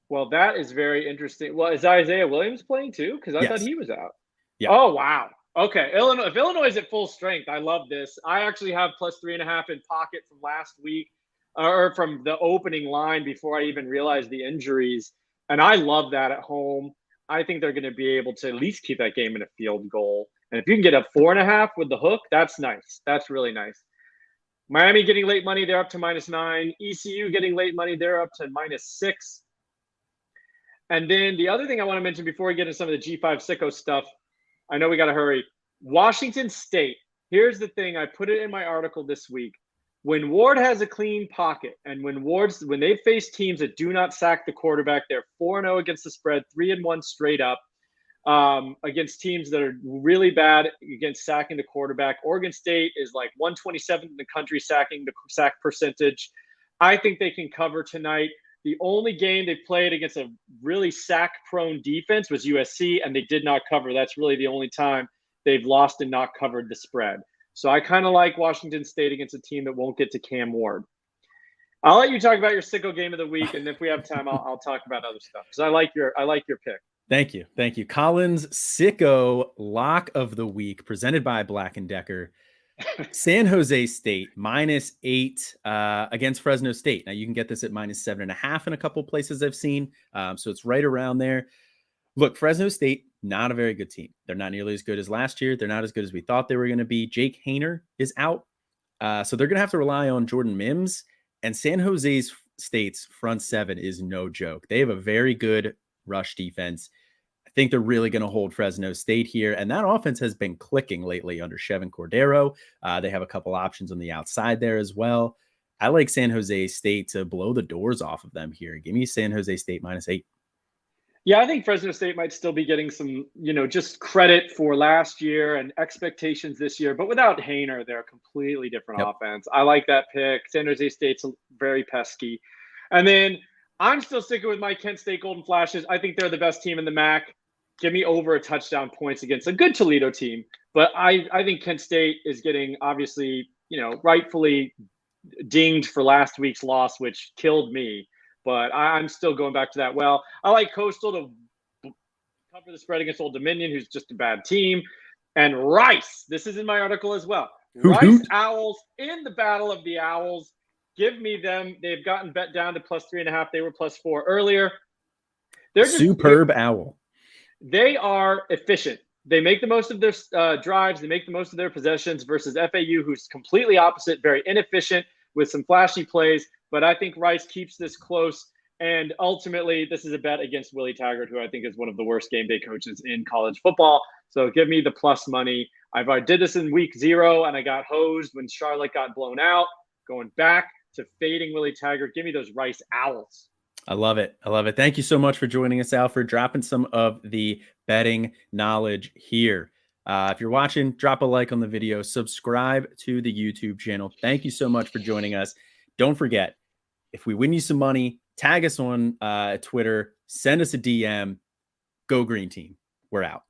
Well, that is very interesting. Well, is Isaiah Williams playing too? Because I thought he was out. Yeah. Oh, wow. Okay. If Illinois is at full strength, I love this. I actually have plus 3.5 in pocket from last week, or from the opening line before I even realized the injuries. And I love that at home. I think they're going to be able to at least keep that game in a field goal. And if you can get a 4.5 with the hook, that's nice. That's really nice. Miami getting late money. They're up to -9. ECU getting late money. They're up to -6. And then the other thing I want to mention before we get into some of the G5 sicko stuff, I know we got to hurry. Washington State. Here's the thing. I put it in my article this week. When Ward has a clean pocket, and when they face teams that do not sack the quarterback, they're 4-0 against the spread, 3-1 straight up against teams that are really bad against sacking the quarterback. Oregon State is like 127th in the country sacking the sack percentage. I think they can cover tonight. The only game they played against a really sack-prone defense was USC, and they did not cover. That's really the only time they've lost and not covered the spread. So I kind of like Washington State against a team that won't get to Cam Ward. I'll let you talk about your sicko game of the week, and if we have time, I'll talk about other stuff because I like your pick. Thank you. Collins sicko lock of the week presented by Black & Decker. San Jose State -8 against Fresno State. Now you can get this at -7.5 in a couple places I've seen. So it's right around there. Look, Fresno State, not a very good team. They're not nearly as good as last year. They're not as good as we thought they were going to be. Jake Haener is out. So they're going to have to rely on Jordan Mims. And San Jose State's front seven is no joke. They have a very good rush defense. I think they're really going to hold Fresno State here. And that offense has been clicking lately under Chevin Cordero. They have a couple options on the outside there as well. I like San Jose State to blow the doors off of them here. Give me San Jose State -8. Yeah, I think Fresno State might still be getting some, just credit for last year and expectations this year. But without Haener, they're a completely different offense. I like that pick. San Jose State's very pesky. And then I'm still sticking with my Kent State Golden Flashes. I think they're the best team in the MAC. Give me over a touchdown points against a good Toledo team. But I think Kent State is getting, obviously, rightfully dinged for last week's loss, which killed me. But I'm still going back to that. Well, I like Coastal to cover the spread against Old Dominion, who's just a bad team. And Rice, this is in my article as well. Rice Owls in the Battle of the Owls. Give me them. They've gotten bet down to +3.5. They were +4 earlier. They're just superb owl. They are efficient. They make the most of their drives. They make the most of their possessions versus FAU, who's completely opposite, very inefficient with some flashy plays. But I think Rice keeps this close. And ultimately, this is a bet against Willie Taggart, who I think is one of the worst game day coaches in college football. So give me the plus money. I did this in week 0, and I got hosed when Charlotte got blown out. Going back to fading Willie Taggart. Give me those Rice Owls. I love it. I love it. Thank you so much for joining us, Alfred, dropping some of the betting knowledge here. If you're watching, drop a like on the video, subscribe to the YouTube channel. Thank you so much for joining us. Don't forget, if we win you some money, tag us on Twitter, send us a DM. Go Green Team. We're out.